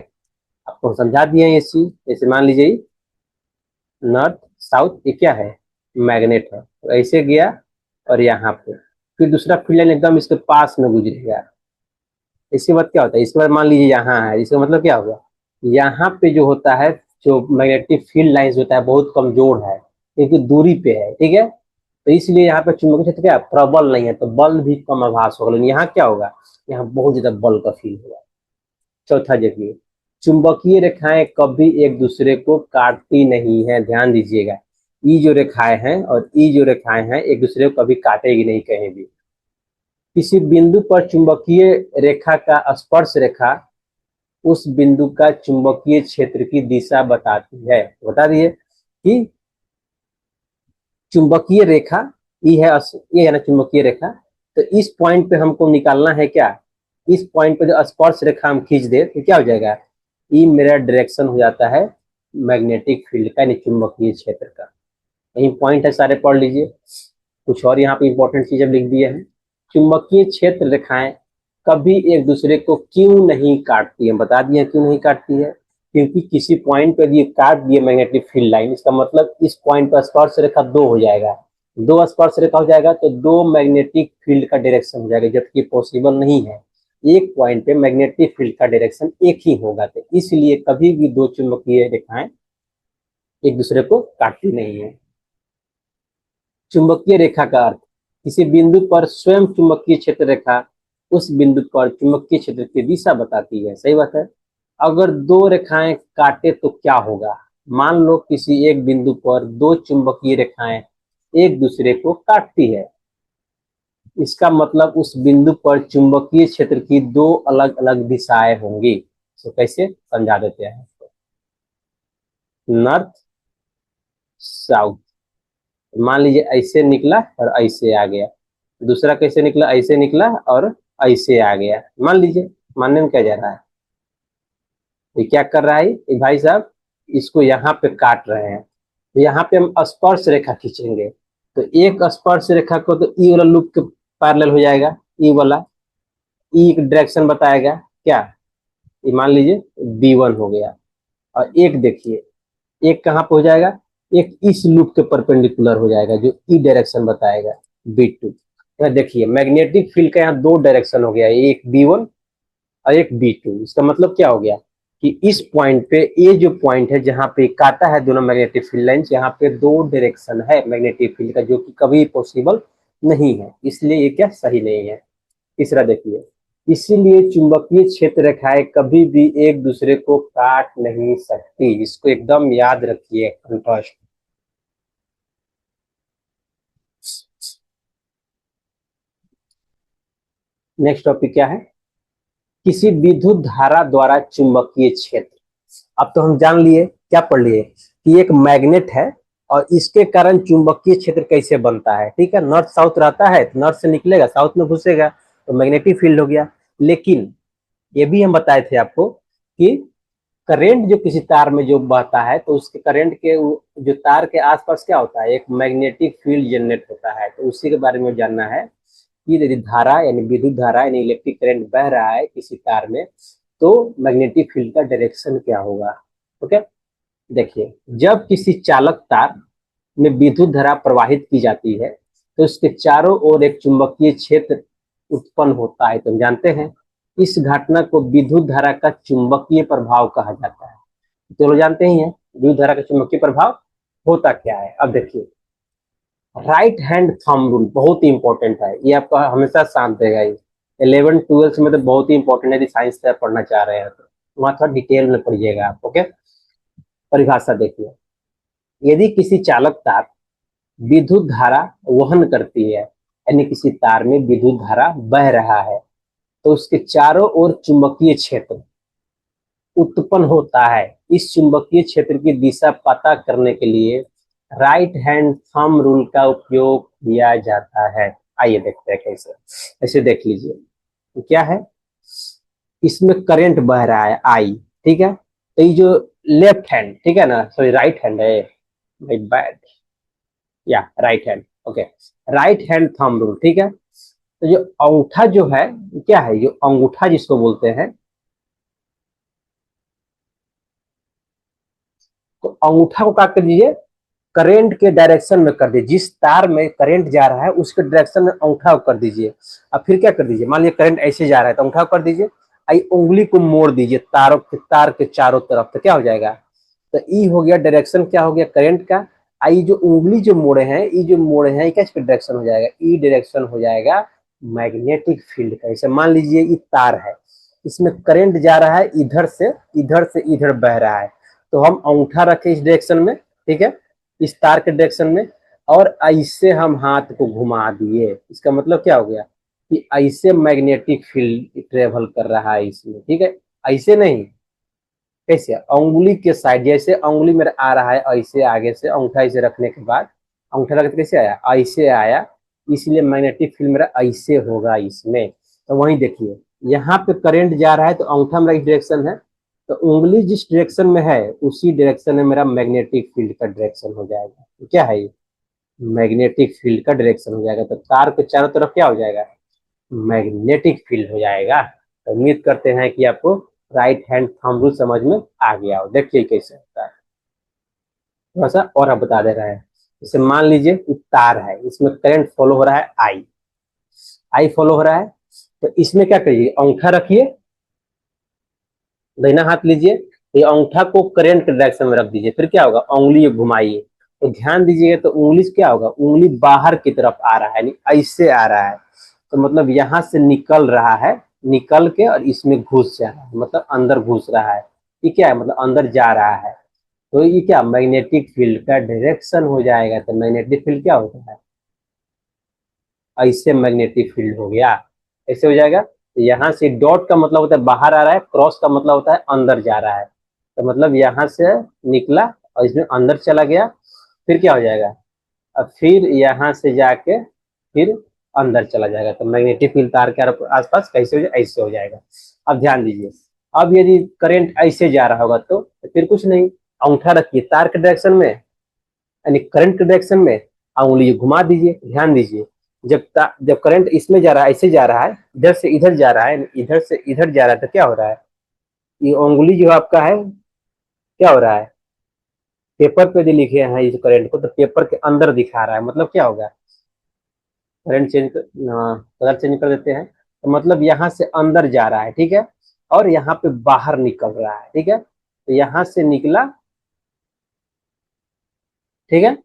S1: आपको समझा दिए ये चीज। जैसे मान लीजिए नॉर्थ साउथ, ये क्या है? मैग्नेट है। तो ऐसे गया और यहाँ पे फिर दूसरा फील्ड लाइन एकदम इसके पास में गुजरेगा। इसके बाद क्या होता है? इसके बाद मान लीजिए यहाँ है, इसका मतलब क्या होगा? यहाँ पे जो होता है, जो मैग्नेटिक फील्ड लाइंस होता है बहुत कमजोर है, क्योंकि दूरी पे है, ठीक है। तो इसलिए यहाँ पे चुंबकीय क्षेत्र क्या है? प्रबल नहीं है, तो बल भी कम आभास होगा। लेकिन यहाँ क्या होगा? यहाँ बहुत ज्यादा बल का फील होगा। चौथा देखिए, चुंबकीय रेखाएं कभी एक दूसरे को काटती नहीं है। ध्यान दीजिएगा, ई जो रेखाएं हैं और ई जो रेखाएं हैं एक दूसरे को कभी काटेगी नहीं कहीं भी। किसी बिंदु पर चुंबकीय रेखा का स्पर्श रेखा उस बिंदु का चुंबकीय क्षेत्र की दिशा बताती है। बता दिए कि चुंबकीय रेखा ये है, ये है ना चुंबकीय रेखा। तो इस पॉइंट पे हमको निकालना है क्या? इस पॉइंट पे जो स्पर्श रेखा हम खींच दे तो क्या हो जाएगा? ये मेरा डायरेक्शन हो जाता है मैग्नेटिक फील्ड का, यानी चुंबकीय क्षेत्र का। यही पॉइंट है, सारे पढ़ लीजिए। कुछ और यहाँ पे इंपॉर्टेंट चीजें लिख दिए हैं। चुंबकीय क्षेत्र रेखाएं कभी एक दूसरे को क्यों नहीं काटती है? बता दिए क्यों नहीं काटती है। क्योंकि किसी पॉइंट पर ये काट दिए मैग्नेटिक फील्ड लाइन, इसका मतलब इस पॉइंट पर स्पर्श रेखा दो हो जाएगा। दो स्पर्श रेखा हो जाएगा तो दो मैग्नेटिक फील्ड का डायरेक्शन हो जाएगा, जबकि पॉसिबल नहीं है। एक पॉइंट पे मैग्नेटिक फील्ड का डायरेक्शन एक ही होगा, तो इसलिए कभी भी दो चुंबकीय रेखाएं एक दूसरे को काटती नहीं है। चुंबकीय रेखा का अर्थ, किसी बिंदु पर स्वयं चुंबकीय क्षेत्र रेखा उस बिंदु पर चुंबकीय क्षेत्र की दिशा बताती है। सही बात है। अगर दो रेखाएं काटे तो क्या होगा? मान लो किसी एक बिंदु पर दो चुंबकीय रेखाएं एक दूसरे को काटती है, इसका मतलब उस बिंदु पर चुंबकीय क्षेत्र की दो अलग अलग दिशाएं होंगी। तो कैसे समझा देते हैं? नॉर्थ साउथ, मान लीजिए ऐसे निकला और ऐसे आ गया। दूसरा कैसे निकला? ऐसे निकला और ऐसे आ गया। मान लीजिए, मानने में क्या जा रहा है? ये क्या कर रहा है ये भाई साहब? इसको यहाँ पे काट रहे हैं, तो यहाँ पे हम स्पर्श रेखा खींचेंगे। तो एक स्पर्श रेखा को तो ई वाला लूप के पैरेलल हो जाएगा, ई वाला, ई डायरेक्शन बताएगा क्या? ये मान लीजिए B1 हो गया। और एक देखिए, एक कहाँ पे हो जाएगा? एक इस लूप के परपेंडिकुलर हो जाएगा जो ई डायरेक्शन बताएगा, B2। यहाँ देखिए मैग्नेटिक फील्ड का यहाँ दो डायरेक्शन हो गया, एक B1 और एक B2। इसका मतलब क्या हो गया कि इस पॉइंट पे, ये जो पॉइंट है जहां पे काटा है दोनों मैग्नेटिक फील्ड लाइंस, यहाँ पे दो डायरेक्शन है मैग्नेटिक फील्ड का, जो कि कभी पॉसिबल नहीं है, इसलिए ये क्या सही नहीं है। तीसरा देखिए, इसीलिए चुंबकीय क्षेत्र रेखाएं कभी भी एक दूसरे को काट नहीं सकती। इसको एकदम याद रखिए, कंट्रास्ट। नेक्स्ट टॉपिक क्या है? किसी विद्युत धारा द्वारा चुंबकीय क्षेत्र। अब तो हम जान लिए, क्या पढ़ लिए कि एक मैग्नेट है और इसके कारण चुंबकीय क्षेत्र कैसे बनता है। ठीक है, नॉर्थ साउथ रहता है, तो नॉर्थ से निकलेगा साउथ में घुसेगा, तो मैग्नेटिक फील्ड हो गया। लेकिन ये भी हम बताए थे आपको कि करंट जो किसी तार में जो बहता है, तो उसके करंट के जो तार के आसपास क्या होता है? एक मैग्नेटिक फील्ड जनरेट होता है। तो उसी के बारे में जानना है कि यदि धारा यानी विद्युत धारा यानी इलेक्ट्रिक करंट बह रहा है किसी तार में, तो मैग्नेटिक फील्ड का डायरेक्शन क्या होगा। ओके, देखिए, जब किसी चालक तार में विद्युत धारा प्रवाहित की जाती है तो उसके चारों ओर एक चुंबकीय क्षेत्र उत्पन्न होता है। तो हम जानते हैं इस घटना को विद्युत धारा का चुंबकीय प्रभाव कहा जाता है। तो लोग जानते ही हैं विद्युत धारा का चुंबकीय प्रभाव होता क्या है। अब देखिए, राइट हैंड थंब रूल बहुत ही इंपॉर्टेंट है, ये आपका हमेशा साथ देगा। ये 11 ट्वेल्थ में तो बहुत ही इंपॉर्टेंट है, यदि साइंस से आप पढ़ना चाह रहे हैं तो वहाँ थोड़ा डिटेल में पढ़िएगा आप। ओके, परिभाषा देखिए, यदि किसी चालक तार विद्युत धारा वहन करती है, यानी किसी तार में विद्युत धारा बह रहा है, तो उसके चारों ओर चुंबकीय क्षेत्र उत्पन्न होता है। इस चुंबकीय क्षेत्र की दिशा पता करने के लिए राइट हैंड थंब रूल का उपयोग किया जाता है। आइए देखते हैं कैसे। ऐसे देख लीजिए, क्या है, इसमें करंट बह रहा है आई, ठीक है, तो ये जो लेफ्ट हैंड, ठीक है ना, सॉरी राइट हैंड है, माय बैड, या right hand, okay, right hand thumb rule, ठीक है। तो जो अंगूठा जो है, क्या है, जो अंगूठा जिसको बोलते हैं, तो अंगूठा को क्या कर दीजिए, करंट के डायरेक्शन में कर दीजिए, जिस तार में करंट जा रहा है उसके डायरेक्शन में अंगूठा को कर दीजिए। अब फिर क्या कर दीजिए, मान लीजिए करंट ऐसे जा रहा है तो अंगूठा को कर दीजिए, आई उंगली को मोड़ दीजिए तार के चारों तरफ, तो क्या हो जाएगा, तो ई हो गया डायरेक्शन, क्या हो गया करंट का। आई जो उंगली जो मोड़े हैं, ई जो मोड़े हैं, क्या डायरेक्शन हो जाएगा, ई डायरेक्शन हो जाएगा मैग्नेटिक फील्ड का। जैसे मान लीजिए ये तार है, इसमें करंट जा रहा है, इधर से इधर बह रहा है, तो हम अंगूठा रखें इस डायरेक्शन में, ठीक है, इस तार के डायरेक्शन में, और ऐसे हम हाथ को घुमा दिए, इसका मतलब क्या हो गया कि ऐसे मैग्नेटिक फील्ड ट्रेवल कर रहा है इसमें, ठीक है, ऐसे नहीं, कैसे, अंगुली के साइड, जैसे अंगुली मेरा आ रहा है ऐसे, आगे से अंगूठा ऐसे रखने के बाद, अंगूठा रखते कैसे आया, ऐसे आया, इसलिए मैग्नेटिक फील्ड मेरा ऐसे होगा इसमें। तो वहीं देखिए, यहाँ पे करंट जा रहा है तो अंगूठा मेरा इस डायरेक्शन है, तो उंगली जिस डायरेक्शन में है उसी डायरेक्शन में मेरा मैग्नेटिक फील्ड का डायरेक्शन हो जाएगा। तो क्या है ये, मैग्नेटिक फील्ड का डायरेक्शन हो जाएगा, तो तार के चारों तरफ क्या हो जाएगा, मैग्नेटिक फील्ड हो जाएगा। तो उम्मीद करते हैं कि आपको राइट हैंड थंब रूल समझ में आ गया हो। देखिए कैसे होता है, थोड़ा सा और आप बता दे रहे हैं। जैसे मान लीजिए एक तार है, इसमें करंट फॉलो हो रहा है आई, आई फॉलो हो रहा है, तो इसमें क्या करिए, अंगूठा रखिए, दाहिना हाथ लीजिए, ये अंगूठा को करंट के डायरेक्शन में रख दीजिए, फिर क्या होगा, उंगली घुमाइए, तो ध्यान दीजिएगा, तो उंगली से क्या होगा, उंगली बाहर की तरफ आ रहा है, यानी ऐसे आ रहा है, तो मतलब यहाँ से निकल रहा है, निकल के और इसमें घुस जा रहा है, मतलब अंदर घुस रहा है, ये क्या है, मतलब अंदर जा रहा है, तो ये क्या मैग्नेटिक फील्ड का डायरेक्शन हो जाएगा। तो मैग्नेटिक फील्ड क्या होता है, ऐसे मैग्नेटिक फील्ड हो गया, ऐसे हो जाएगा। तो यहाँ से डॉट का मतलब होता है बाहर आ रहा है, क्रॉस का मतलब होता है अंदर जा रहा है, तो मतलब यहाँ से निकला और इसमें अंदर चला गया, फिर क्या हो जाएगा, अब फिर यहाँ से जाके फिर अंदर चला जाएगा, तो मैग्नेटिक फील्ड तार के आसपास कैसे हो जाए, ऐसे हो जाएगा। अब ध्यान दीजिए, अब यदि करंट ऐसे जा रहा होगा तो फिर कुछ नहीं, अंगूठा रखिए तार के डायरेक्शन में, यानी करंट के डायरेक्शन में, उंगली घुमा दीजिए, ध्यान दीजिए, जब करंट इसमें जा रहा है, ऐसे जा रहा है, इधर से इधर जा रहा है, इधर से इधर जा रहा है, तो क्या हो रहा है, ये उंगली जो आपका है, क्या हो रहा है, पेपर पे जो लिखे हैं इस करंट को, तो पेपर के अंदर दिखा रहा है, मतलब क्या होगा, करंट चेंज कलर चेंज कर देते हैं, तो मतलब यहाँ से अंदर जा रहा है, ठीक है, और यहाँ पे बाहर निकल रहा है, ठीक है, तो यहाँ से निकला, ठीक है,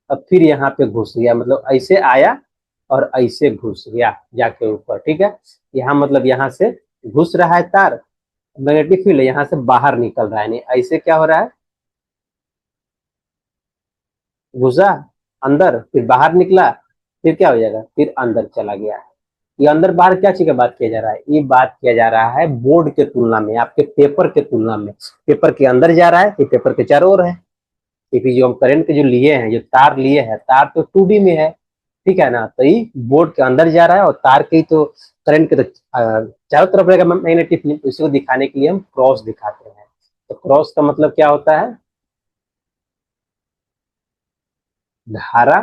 S1: अब फिर यहाँ पे घुस गया, मतलब ऐसे आया और ऐसे घुस गया जाके ऊपर, ठीक है, यहाँ मतलब यहाँ से घुस रहा है तार, मैग्नेटिक फील्ड यहाँ से बाहर निकल रहा है, नहीं ऐसे क्या हो रहा है, घुसा अंदर, फिर बाहर निकला, फिर क्या हो जाएगा, फिर अंदर चला गया। ये अंदर बाहर क्या चीज का बात किया जा रहा है, ये बात किया जा रहा है बोर्ड के तुलना में, आपके पेपर के तुलना में, पेपर के अंदर जा रहा है कि पेपर के चारों ओर है, क्योंकि जो हम करंट के जो लिए हैं, जो तार लिए हैं, तार तो 2D में है, ठीक है ना, तो ये बोर्ड के अंदर जा रहा है, और तार के ही तो करंट के तो चारों तरफ रहेगा मैग्नेटिक फील्ड, तो इसी को दिखाने के लिए हम क्रॉस दिखाते हैं। तो क्रॉस का मतलब क्या होता है, धारा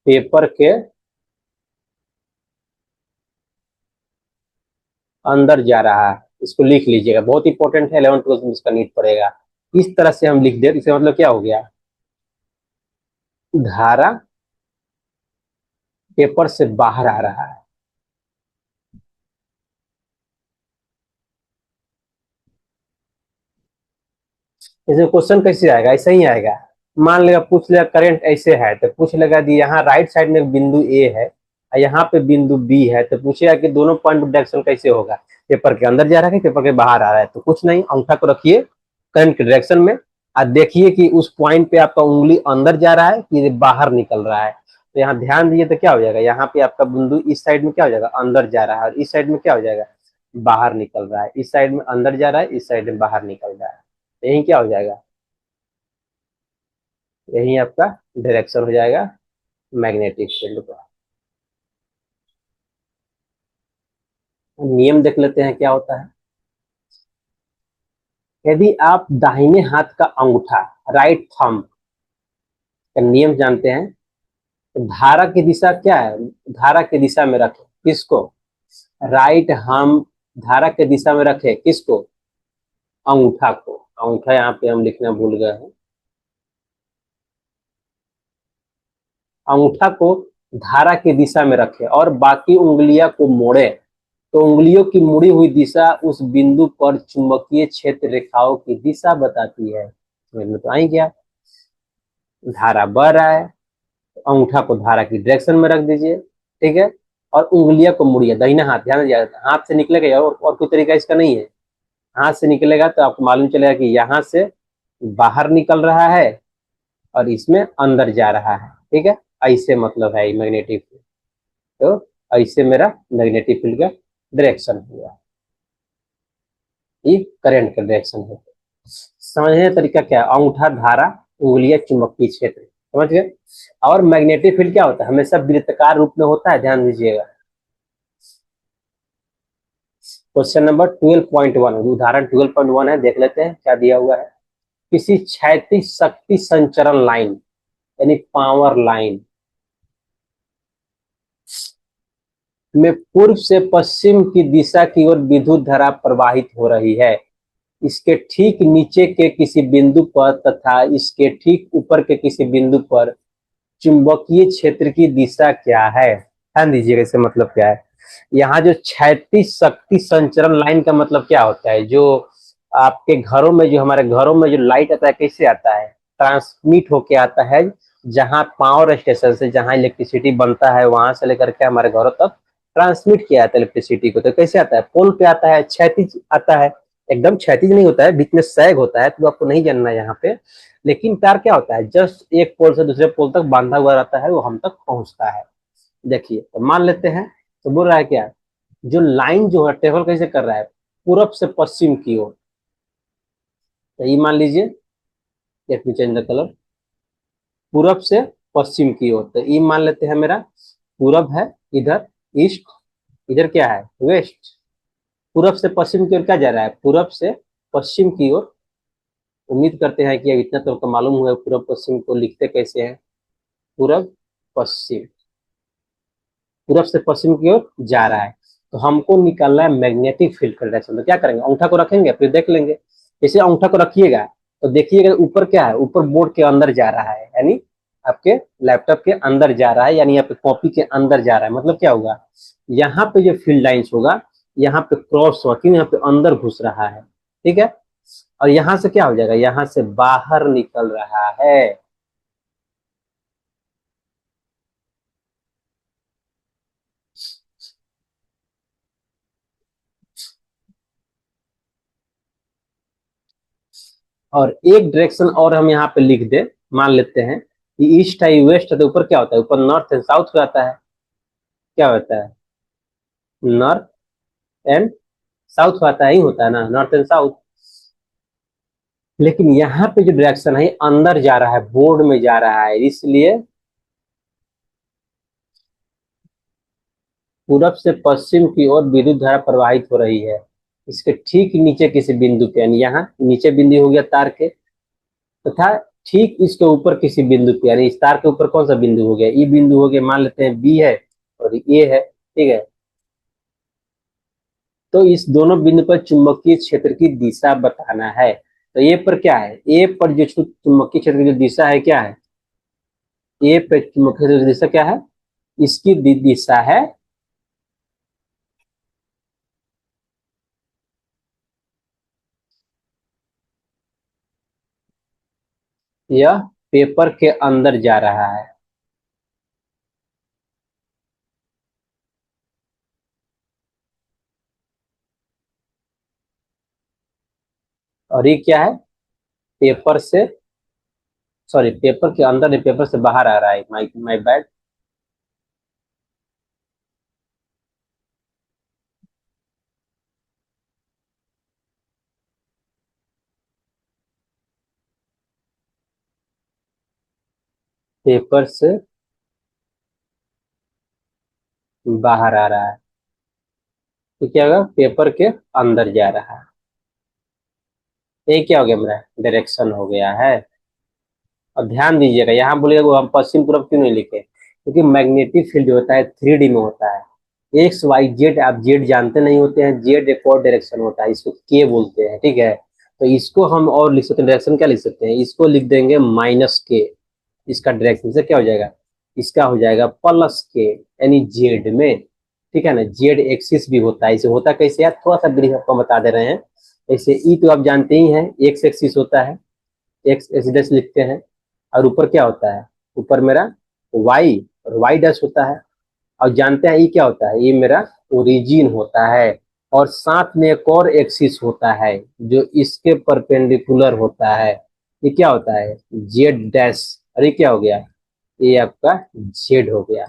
S1: पेपर के अंदर जा रहा है, इसको लिख लीजिएगा, बहुत इंपॉर्टेंट है, 11 ट्वेल्थ में इसका नीड पड़ेगा। इस तरह से हम लिख दे, इसका मतलब क्या हो गया, धारा पेपर से बाहर आ रहा है। इसमें क्वेश्चन कैसे आएगा, ऐसा ही आएगा, मान लेगा पूछ लेगा करंट ऐसे है तो पूछ लेगा कि यहाँ राइट साइड में बिंदु ए है और यहाँ पे बिंदु बी है, तो पूछेगा कि दोनों पॉइंट डायरेक्शन कैसे होगा, पेपर के अंदर जा रहा है पेपर के बाहर आ रहा है। तो कुछ नहीं, अंगूठा को रखिए करंट के डायरेक्शन में और देखिए कि उस पॉइंट पे आपका उंगली अंदर जा रहा है कि बाहर निकल रहा है। तो यहाँ ध्यान दीजिए तो क्या हो जाएगा, यहाँ पे आपका बिंदु इस साइड में क्या हो जाएगा, अंदर जा रहा है, और इस साइड में क्या हो जाएगा, बाहर निकल रहा है। इस साइड में अंदर जा रहा है, इस साइड में बाहर निकल रहा है। तो यही क्या हो जाएगा, यही आपका डायरेक्शन हो जाएगा मैग्नेटिक फील्ड का। नियम देख लेते हैं क्या होता है। यदि आप दाहिने हाथ का अंगूठा, राइट थंब का नियम जानते हैं, तो धारा की दिशा क्या है, धारा की दिशा में रखें किसको, राइट हम धारा की दिशा में रखें किसको, अंगूठा को। अंगूठा यहाँ पे हम लिखना भूल गए हैं। अंगूठा को धारा की दिशा में रखें और बाकी उंगलियां को मोड़े, तो उंगलियों की मुड़ी हुई दिशा उस बिंदु पर चुंबकीय क्षेत्र रेखाओं की दिशा बताती है। समझ में तो आई क्या, धारा बह रहा है, तो अंगूठा को धारा की डायरेक्शन में रख दीजिए, ठीक है, और उंगलियों को मुड़िए, दाहिना हाथ, ध्यान दीजिए हाथ से निकलेगा और कोई तरीका इसका नहीं है। हाथ से निकलेगा तो आपको मालूम चलेगा कि यहाँ से बाहर निकल रहा है और इसमें अंदर जा रहा है, ठीक है। ऐसे मतलब है मैग्नेटिक फील्ड। तो ऐसे मेरा मैग्नेटिक फील्ड का डायरेक्शन हुआ, ये करंट का डायरेक्शन है। समझने का तरीका क्या है, अंगूठा धारा, उंगलियां चुंबकीय क्षेत्र, समझ गए। और मैग्नेटिक फील्ड क्या होता है, हमेशा वृत्ताकार रूप में होता है, ध्यान दीजिएगा। क्वेश्चन नंबर 12.1, उदाहरण 12.1 है, देख लेते हैं क्या दिया हुआ है। किसी क्षैतिज शक्ति संचरण लाइन यानी पावर लाइन में पूर्व से पश्चिम की दिशा की ओर विद्युत धारा प्रवाहित हो रही है। इसके ठीक नीचे के किसी बिंदु पर तथा इसके ठीक ऊपर के किसी बिंदु पर चुंबकीय क्षेत्र की दिशा क्या है। ध्यान दीजिएगा इसका मतलब क्या है। यहाँ जो क्षैतिज शक्ति संचरण लाइन का मतलब क्या होता है, जो आपके घरों में, जो हमारे घरों में जो लाइट आता है कैसे आता है, ट्रांसमिट होके आता है, जहाँ पावर स्टेशन से जहाँ इलेक्ट्रिसिटी बनता है वहां से लेकर के हमारे घरों तक ट्रांसमिट किया जाता है इलेक्ट्रिसिटी को। तो कैसे आता है, पोल पे आता है, क्षैतिज आता है, एकदम क्षैतिज नहीं होता है, बीच में सैग होता है, तो आपको नहीं जानना है यहाँ पे। लेकिन तार क्या होता है, जस्ट एक पोल से दूसरे पोल तक बांधा हुआ रहता है, वो हम तक पहुंचता है। देखिए तो मान लेते हैं, तो बोल रहा है क्या, जो लाइन जो है ट्रेवल कैसे कर रहा है, पूरब से पश्चिम की ओर। तो ये मान लीजिए, let me change the colour, पूरब से पश्चिम की ओर। तो ये मान लेते हैं मेरा पूरब है, इधर ईस्ट, इधर क्या है वेस्ट। पूरब से पश्चिम की ओर क्या जा रहा है, पूरब से पश्चिम की ओर। उम्मीद करते हैं कि अब इतना तो आपको मालूम हुआ पूरब पश्चिम को लिखते कैसे हैं। पूरब पश्चिम, पूरब से पश्चिम की ओर जा रहा है। तो हमको निकालना है मैग्नेटिक फील्ड का डायरेक्शन। तो क्या करेंगे, अंगूठा को रखेंगे फिर देख लेंगे। जैसे अंगूठा को रखिएगा तो देखिएगा ऊपर क्या है, ऊपर बोर्ड के अंदर जा रहा है, यानी आपके लैपटॉप के अंदर जा रहा है, यानी आपके कॉपी के अंदर जा रहा है। मतलब क्या होगा, यहाँ पे जो फील्ड लाइंस होगा, यहाँ पे क्रॉस वर्किंग, यहाँ पे अंदर घुस रहा है, ठीक है। और यहाँ से क्या हो जाएगा, यहाँ से बाहर निकल रहा है। और एक डायरेक्शन और हम यहाँ पे लिख दे, मान लेते हैं कि ईस्ट है वेस्ट है, तो ऊपर क्या होता है, ऊपर नॉर्थ एंड साउथ का आता है। क्या होता है, नॉर्थ एंड साउथ का आता है, ही होता है ना, नॉर्थ एंड साउथ। लेकिन यहाँ पे जो डायरेक्शन है अंदर जा रहा है, बोर्ड में जा रहा है, इसलिए पूरब से पश्चिम की ओर विद्युत धारा प्रवाहित हो रही है। इसके ठीक नीचे किसी बिंदु पे, यानी यहाँ नीचे बिंदु हो गया तार के, तथा ठीक इसके ऊपर किसी बिंदु पे, यानी इस तार के ऊपर कौन सा बिंदु हो गया, ई बिंदु हो गया, मान लेते हैं बी है और ए है, ठीक है। तो इस दोनों बिंदु पर चुंबकीय क्षेत्र की दिशा बताना है। तो ए पर क्या है, ए पर जो चुंबकीय क्षेत्र की जो दिशा है क्या है, ए पर चुंबकीय क्षेत्र की दिशा क्या है, इसकी दिशा है, यह पेपर के अंदर जा रहा है। और ये क्या है? पेपर से, सॉरी पेपर के अंदर नहीं, पेपर से बाहर आ रहा है, माई माई बैड। पेपर से बाहर आ रहा है, तो क्या होगा? पेपर के अंदर जा रहा है। ये क्या हो गया? मेरा डायरेक्शन हो गया है। और ध्यान दीजिएगा, यहाँ बोलिएगा वो हम पश्चिम पूर्व क्यों नहीं लिखे, क्योंकि मैग्नेटिक फील्ड जो होता है 3D में होता है। एक्स वाई जेड, आप जेड जानते नहीं होते हैं, जेड एक और डायरेक्शन होता है, इसको के बोलते हैं, ठीक है। तो इसको हम और लिख सकते हैं, डायरेक्शन क्या लिख सकते हैं, इसको लिख देंगे -K। इसका डायरेक्शन से क्या हो जाएगा? इसका हो जाएगा +K, यानी जेड में। ठीक है ना, जेड एक्सिस भी होता है, इसे होता कैसे यार, थोड़ा सा ब्रीफ आपको बता दे रहे हैं। जैसे ई तो आप जानते ही हैं, एक्स एक्सिस होता है, एक्स एक्सिस लिखते हैं। और ऊपर क्या होता है? ऊपर मेरा वाई, और वाई डैश होता है। और जानते हैं ये क्या होता है? ये मेरा ओरिजिन होता है। और साथ में एक और एक्सिस होता है जो इसके परपेंडिकुलर होता है, ये क्या होता है? Z dash. अरे क्या हो गया? ये आपका जेड हो गया।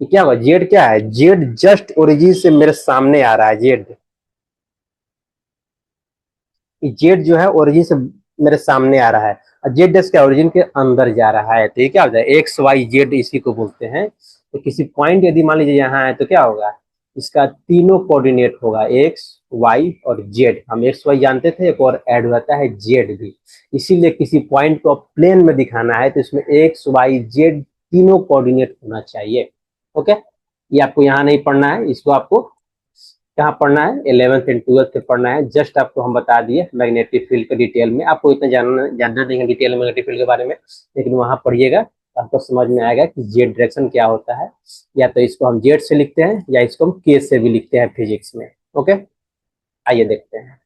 S1: ये क्या होगा? जेड क्या है? जेड जस्ट ओरिजिन से मेरे सामने आ रहा है, जेड। जेड जो है ओरिजिन से मेरे सामने आ रहा है, और जेड डैश क्या, ओरिजिन के अंदर जा रहा है। तो ये क्या हो जाए? एक्स वाई जेड, इसी को बोलते हैं। तो किसी पॉइंट यदि मान लीजिए यहाँ है, तो क्या होगा? इसका तीनों कोऑर्डिनेट होगा, एक्स वाई और जेड। हम एक्स वाई जानते थे, एक और ऐड हो जाता है जेड भी। इसीलिए किसी पॉइंट को प्लेन में दिखाना है तो इसमें एक्स वाई जेड तीनों कोऑर्डिनेट होना चाहिए। ओके, ये आपको यहाँ नहीं पढ़ना है, इसको आपको कहाँ पढ़ना है? 11th एंड 12th में पढ़ना है। जस्ट आपको हम बता दिए मैग्नेटिक फील्ड के डिटेल में, आपको इतना जानना नहीं है डिटेल में मैग्नेटिक फील्ड के बारे में, लेकिन वहां पढ़िएगा तो आपको समझ में आएगा कि जेड डायरेक्शन क्या होता है। या तो इसको हम जेड से लिखते हैं, या इसको हम के से भी लिखते हैं फिजिक्स में। ओके, आइए देखते हैं।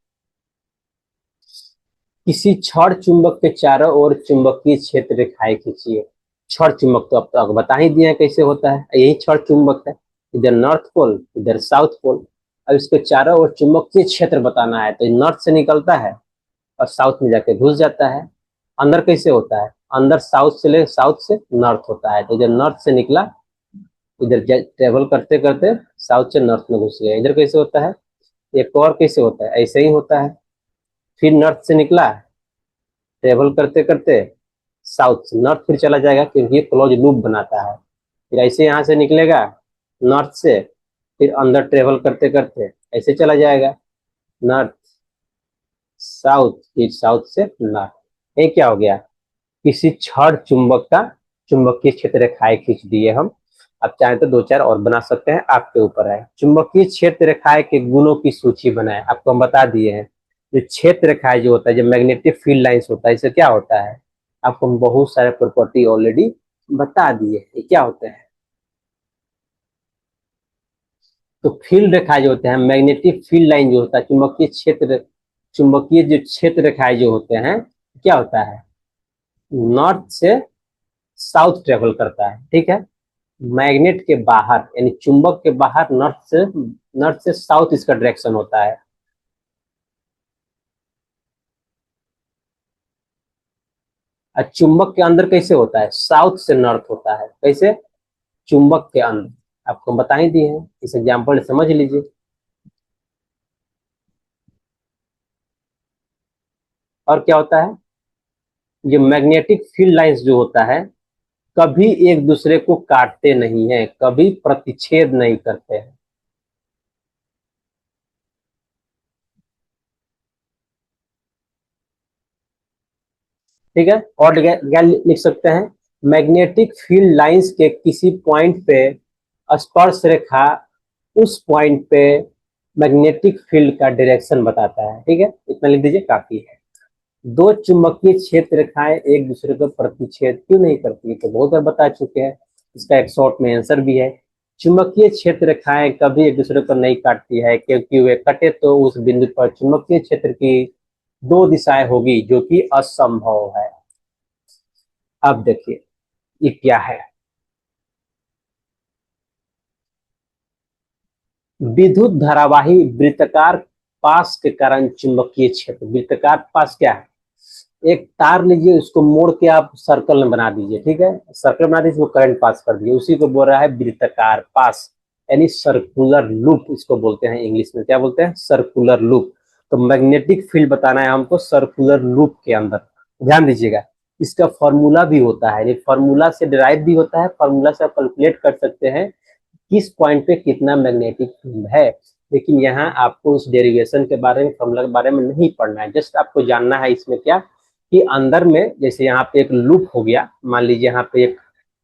S1: किसी छड़ चुंबक के चारों ओर चुंबकीय क्षेत्र रेखाएं खींचिए। छड़ चुंबक तो अब तक बता ही दिए हैं कैसे होता है, यही छड़ चुंबक है। इधर नॉर्थ पोल, इधर साउथ पोल। अब इसके चारों ओर चुंबकीय क्षेत्र बताना है, तो नॉर्थ से निकलता है और साउथ में जाके घुस जाता है। अंदर कैसे होता है? अंदर साउथ से नॉर्थ होता है, तो इधर नॉर्थ से निकला, इधर ट्रेवल करते करते साउथ से नॉर्थ में घुस गया। इधर कैसे होता है? एक और कैसे होता है? ऐसे ही होता है। फिर नॉर्थ से निकला, ट्रेवल करते करते साउथ से नॉर्थ फिर चला जाएगा, क्योंकि ये क्लोज लूप बनाता है। फिर ऐसे यहाँ से निकलेगा नॉर्थ से, फिर अंदर ट्रेवल करते करते ऐसे चला जाएगा, नॉर्थ साउथ, फिर साउथ से नॉर्थ। ये क्या हो गया? किसी छड़ चुंबक का चुंबकीय क्षेत्र रेखाएं खींच दिए हम। अब चाहे तो दो चार और बना सकते हैं, आपके ऊपर है। चुंबकीय क्षेत्र रेखाएं के गुणों की सूची बनाएं, आपको हम बता दिए हैं। जो क्षेत्र रेखाएं जो होता है, जो मैग्नेटिक फील्ड लाइंस होता है, इससे क्या होता है? आपको हम बहुत सारे प्रॉपर्टी ऑलरेडी बता दिए, ये क्या होते हैं। तो फील्ड रेखाएं जो होते हैं, मैग्नेटिक फील्ड लाइन जो होता है, चुंबकीय क्षेत्र, चुंबकीय जो क्षेत्र रेखाएं जो होते हैं, क्या होता है? नॉर्थ से साउथ ट्रेवल करता है, ठीक है। मैग्नेट के बाहर, यानी चुंबक के बाहर नॉर्थ से साउथ इसका डायरेक्शन होता है। और चुंबक के अंदर कैसे होता है? साउथ से नॉर्थ होता है। कैसे? चुंबक के अंदर आपको बता ही दिए हैं, इस एग्जाम्पल समझ लीजिए। और क्या होता है? ये मैग्नेटिक फील्ड लाइंस जो होता है, कभी एक दूसरे को काटते नहीं है, कभी प्रतिच्छेद नहीं करते हैं। ठीक है, और क्या लिख सकते हैं? मैग्नेटिक फील्ड लाइंस के किसी पॉइंट पे स्पर्श रेखा उस पॉइंट पे मैग्नेटिक फील्ड का डायरेक्शन बताता है। ठीक है, इतना लिख दीजिए, काफी है। दो चुंबकीय क्षेत्र रेखाएं एक दूसरे को प्रतिच्छेद क्यों नहीं करती, तो बहुत बार बता चुके हैं। इसका एक शॉर्ट में आंसर भी है। चुंबकीय क्षेत्र रेखाएं कभी एक दूसरे को नहीं काटती है, क्योंकि वे कटे तो उस बिंदु पर चुंबकीय क्षेत्र की दो दिशाएं होगी, जो कि असंभव है। अब देखिए ये क्या है। विद्युत धारावाही वृत्ताकार पास के कारण चुंबकीय क्षेत्र, वृत्ताकार पास क्या है, एक तार लीजिए, उसको मोड़ के आप सर्कल में बना दीजिए, ठीक है, सर्कल बना दीजिए, वो करंट पास कर दीजिए, उसी को बोल रहा है वृत्ताकार पास, यानी सर्कुलर लूप इसको बोलते हैं, इंग्लिश में क्या बोलते हैं, सर्कुलर लूप। तो मैग्नेटिक फील्ड बताना है हमको सर्कुलर लूप के अंदर। ध्यान दीजिएगा, इसका फॉर्मूला भी होता है, ये फॉर्मूला से डिराइव भी होता है, फॉर्मूला से आप कैलकुलेट कर सकते हैं किस पॉइंट पे कितना मैग्नेटिक फील्ड है। लेकिन यहाँ आपको उस डेरिवेशन के बारे में, फॉर्मूला के बारे में नहीं पढ़ना है, जस्ट आपको जानना है इसमें क्या, कि अंदर में जैसे यहाँ पे एक लूप हो गया, मान लीजिए यहाँ पे एक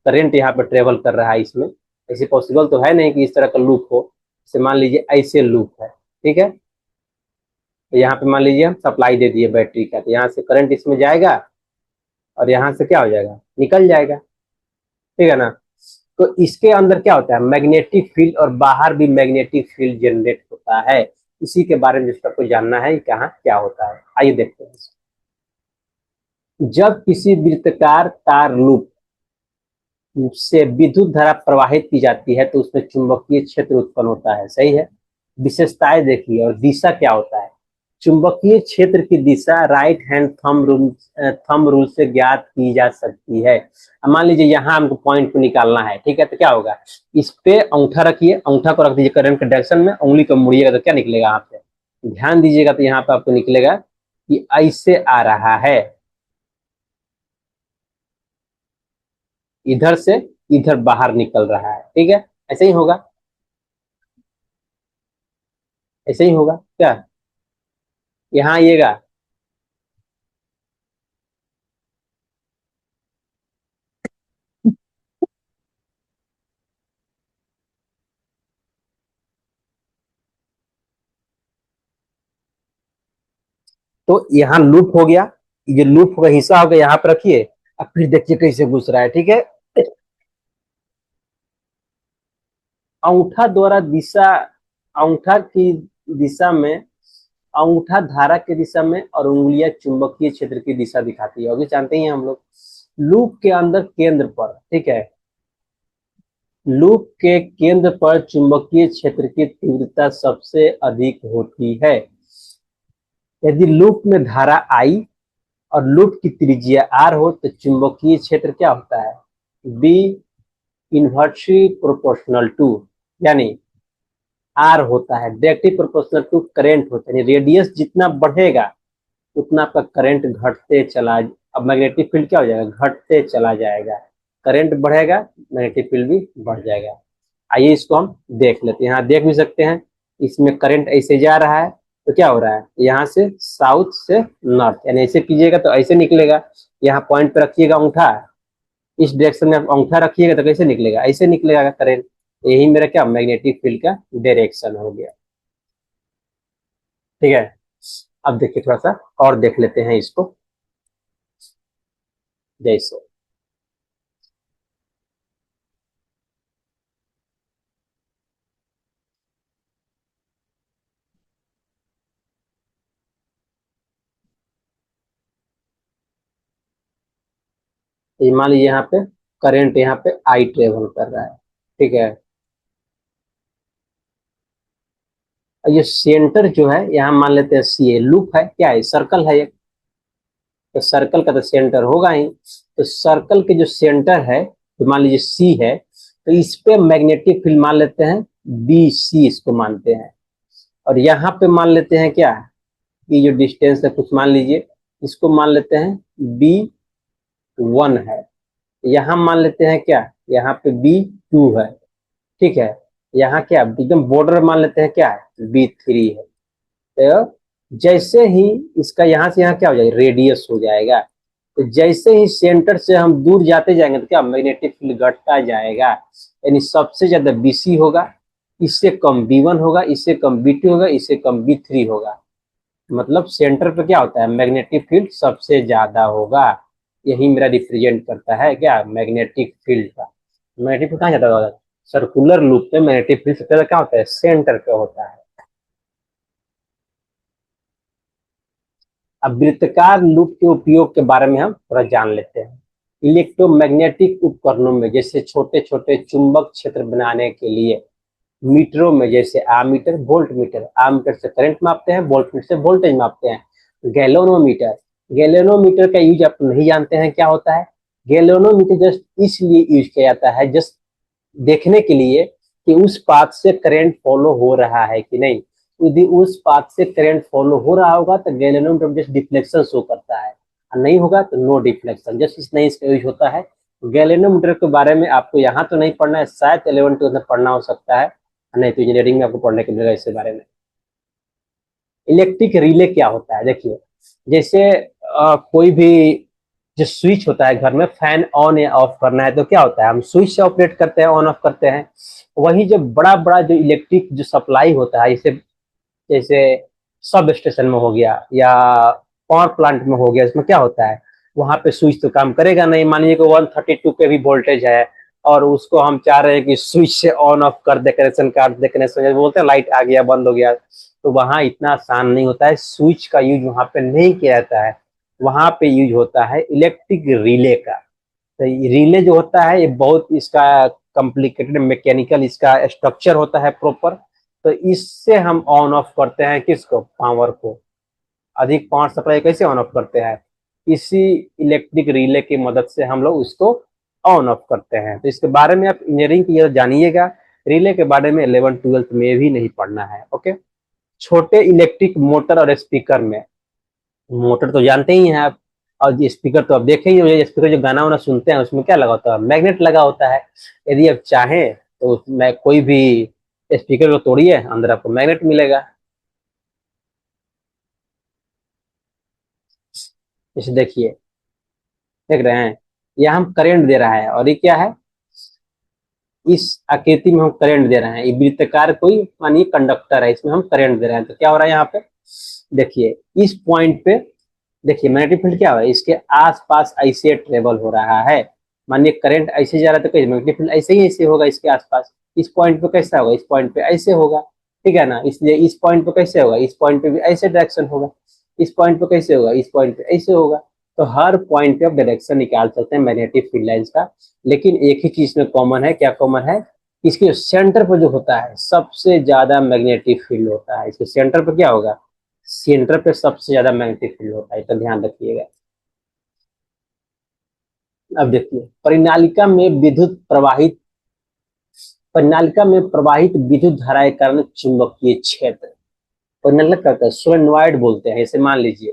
S1: करंट यहाँ पे ट्रेवल कर रहा है इसमें, ऐसे पॉसिबल तो है नहीं कि इस तरह का लूप हो, जैसे मान लीजिए ऐसे लूप है, ठीक है, तो यहाँ पे मान लीजिए हम सप्लाई दे दिए बैटरी का, तो यहाँ से करंट इसमें जाएगा और यहाँ से क्या हो जाएगा, निकल जाएगा, ठीक है ना। तो इसके अंदर क्या होता है, मैग्नेटिक फील्ड, और बाहर भी मैग्नेटिक फील्ड जनरेट होता है। इसी के बारे में जिसका को जानना है कहाँ क्या होता है, आइए देखते हैं। जब किसी वृत्ताकार तार लूप से विद्युत धारा प्रवाहित की जाती है तो उसमें चुंबकीय क्षेत्र उत्पन्न होता है, सही है। विशेषताएं देखिए, और दिशा क्या होता है, चुंबकीय क्षेत्र की दिशा राइट हैंड थंब रूल से ज्ञात की जा सकती है। अब मान लीजिए यहाँ हमको पॉइंट को निकालना है, ठीक है, तो क्या होगा, इस पे अंगूठा रखिए, अंगूठा को रख दीजिए करंट के डायरेक्शन में, उंगली को मुड़िएगा तो क्या निकलेगा यहाँ पे, ध्यान दीजिएगा, तो यहाँ पे आपको निकलेगा कि ऐसे आ रहा है, इधर से इधर बाहर निकल रहा है, ठीक है, ऐसे ही होगा, ऐसे ही होगा क्या, यहाँ आइएगा, तो यहाँ लूप हो गया, ये लूप का हिस्सा हो गया, यहाँ पे रखिए, अब फिर देखिए कैसे घुस रहा है, ठीक है। अंगूठा द्वारा दिशा, अंगूठा की दिशा में, अंगूठा धारा की दिशा में और उंगलियां चुंबकीय क्षेत्र की दिशा दिखाती है, अभी जानते ही हैं हम लोग। लूप के अंदर केंद्र पर, ठीक है, लूप के केंद्र पर चुंबकीय क्षेत्र की तीव्रता सबसे अधिक होती है। यदि लूप में धारा आई और लूप की त्रिज्या आर हो तो चुंबकीय क्षेत्र क्या होता है, बी इनवर्सली प्रोपोर्शनल टू, यानी आर होता है डायरेक्टली प्रोपोर्शनल टू करेंट होता है, रेडियस जितना बढ़ेगा उतना आपका करंट घटते चला, अब मैग्नेटिक फील्ड क्या हो जाएगा, घटते चला जाएगा, करंट बढ़ेगा मैग्नेटिक फील्ड भी बढ़ जाएगा। आइए इसको हम देख लेते हैं, यहाँ देख भी सकते हैं, इसमें करंट ऐसे जा रहा है, तो क्या हो रहा है, यहाँ से साउथ से नॉर्थ, यानी ऐसे कीजिएगा तो ऐसे निकलेगा, यहाँ पॉइंट पे रखिएगा अंगूठा, इस डायरेक्शन में आप अंगूठा रखिएगा तो कैसे निकलेगा, ऐसे निकलेगा करंट, यही मेरा क्या मैग्नेटिक फील्ड का डायरेक्शन हो गया, ठीक है। अब देखिए थोड़ा सा और देख लेते हैं इसको, जैसे ये मान लीजिए यहाँ पे करंट, यहाँ पे आई ट्रेवल कर रहा है, ठीक है, और ये सेंटर जो है यहाँ मान लेते हैं सी है, लूप है क्या है, सर्कल है ये, तो सर्कल का तो सेंटर होगा ही, तो सर्कल के जो सेंटर है तो मान लीजिए सी है, तो इस पे मैग्नेटिक फील्ड मान लेते हैं बी सी, इसको मानते हैं, और यहाँ पे मान लेते हैं क्या, ये जो डिस्टेंस है कुछ मान लीजिए, इसको मान लेते हैं बी वन है, यहाँ मान लेते हैं क्या, यहाँ पे बी टू है, ठीक है, यहाँ क्या एकदम बॉर्डर मान लेते हैं क्या है, बी थ्री है, तो जैसे ही इसका यहाँ से यहाँ क्या हो जाएगा, रेडियस हो जाएगा, तो जैसे ही सेंटर से हम दूर जाते जाएंगे तो क्या मैग्नेटिक फील्ड घटता जाएगा, यानी सबसे ज्यादा बीसी होगा, इससे कम बी वन होगा, इससे कम बी टू होगा, इससे कम बी थ्री होगा, मतलब सेंटर पे क्या होता है, मैग्नेटिक फील्ड सबसे ज्यादा होगा, यही मेरा रिप्रेजेंट करता है क्या, मैग्नेटिक फील्ड का। मैग्नेटिक फील्ड कहाँ ज्यादा होगा, सर्कुलर लूप पे मैग्नेटिक फील्ड सबसे ज्यादा क्या होता है, सेंटर पे होता है। अब वृत्ताकार लूप के उपयोग के बारे में हम थोड़ा जान लेते हैं। इलेक्ट्रोमैग्नेटिक उपकरणों में जैसे छोटे छोटे चुंबक क्षेत्र बनाने के लिए, मीटरों में जैसे आमीटर, वोल्ट मीटर, आमीटर से करंट मापते हैं, वोल्ट मीटर से वोल्टेज मापते हैं, गैल्वेनोमीटर, गैल्वेनोमीटर का यूज आप नहीं जानते हैं क्या होता है। गैल्वेनोमीटर जस्ट इसलिए यूज किया जाता है, जस्ट देखने के लिए कि उस पाथ से करंट फॉलो हो रहा है कि नहीं। यदि उस पाथ से करंट फॉलो हो रहा होगा तो गैल्वेनोमीटर जस्ट डिफ्लेक्शन शो करता है, और नहीं होगा तो नो डिफ्लेक्शन, जस्ट इतना इसका यूज होता है। गैल्वेनोमीटर के बारे में आपको यहाँ तो नहीं पढ़ना है, शायद 11 में पढ़ना हो सकता है, नहीं तो इंजीनियरिंग में आपको पढ़ने के मिलेगा इसके बारे में। इलेक्ट्रिक रिले क्या होता है, देखिए जैसे कोई भी जो स्विच होता है घर में, फैन ऑन या ऑफ करना है तो क्या होता है, हम स्विच से ऑपरेट करते हैं, ऑन ऑफ करते हैं। वही जब बड़ा बड़ा जो इलेक्ट्रिक जो सप्लाई होता है, जैसे जैसे सब स्टेशन में हो गया या पावर प्लांट में हो गया, इसमें क्या होता है, वहां पे स्विच तो काम करेगा नहीं। मान लीजिए कि 132 के भी वोल्टेज है और उसको हम चाह रहे हैं कि स्विच से ऑन ऑफ कर दे, कनेक्शन काट दे, कनेक्शन बोलते हैं लाइट आ गया बंद हो गया, तो वहां इतना आसान नहीं होता है, स्विच का यूज वहां पे नहीं किया जाता है, वहां पे यूज होता है इलेक्ट्रिक रिले का। तो रिले जो होता है ये बहुत इसका कॉम्प्लिकेटेड मैकेनिकल इसका स्ट्रक्चर होता है प्रॉपर। तो इससे हम ऑन ऑफ करते हैं किसको, पावर को, अधिक पावर सप्लाई कैसे ऑन ऑफ करते हैं, इसी इलेक्ट्रिक रिले की मदद से हम लोग उसको ऑन ऑफ करते हैं। तो इसके बारे में आप इंजीनियरिंग की जानिएगा, रिले के बारे में 11th-12th में भी नहीं पढ़ना है। ओके, छोटे इलेक्ट्रिक मोटर और स्पीकर में, मोटर तो जानते ही हैं आप, और ये स्पीकर तो आप देखे ही होंगे, स्पीकर जो गाना वाना सुनते हैं उसमें क्या लगा होता है, मैग्नेट लगा होता है। यदि आप चाहें तो उसमें कोई भी स्पीकर को तोड़िए, अंदर आपको मैग्नेट मिलेगा। इसे देखिए, देख रहे हैं, यह हम करंट दे रहा है और ये क्या है, इस आकृति में हम करंट दे रहे हैं, ये वृत्तकार कोई मानिए कंडक्टर है, इसमें हम करंट दे रहे हैं, तो क्या हो रहा है यहाँ पे, देखिए इस पॉइंट पे, देखिए मैग्नेटिक फील्ड क्या हो रहा है, इसके आसपास ऐसे ट्रेवल हो रहा है। मानिए करंट ऐसे जा रहा है तो कैसे मैग्नेटिक फील्ड ऐसे ही ऐसे होगा इसके आसपास। इस पॉइंट पे कैसा होगा, इस पॉइंट पे ऐसे होगा, ठीक है ना, इसलिए इस पॉइंट पे कैसे होगा, इस पॉइंट पे भी ऐसे डायरेक्शन होगा, इस पॉइंट पे कैसे होगा, इस पॉइंट पे ऐसे होगा। तो हर पॉइंट पे आप डायरेक्शन निकाल सकते हैं मैग्नेटिक फील्ड लाइंस का। लेकिन एक ही चीज में कॉमन है, क्या कॉमन है, इसके सेंटर पर जो होता है सबसे ज्यादा मैग्नेटिक फील्ड होता है, इसके सेंटर पर क्या होगा, सेंटर पे सबसे ज्यादा मैग्नेटिक फील्ड होता है, तो ध्यान रखिएगा। अब देखिए, परिनालिका में प्रवाहित विद्युत धारा के कारण चुंबकीय क्षेत्र, परिनालिका करता है, सोलेनॉइड बोलते हैं। जैसे मान लीजिए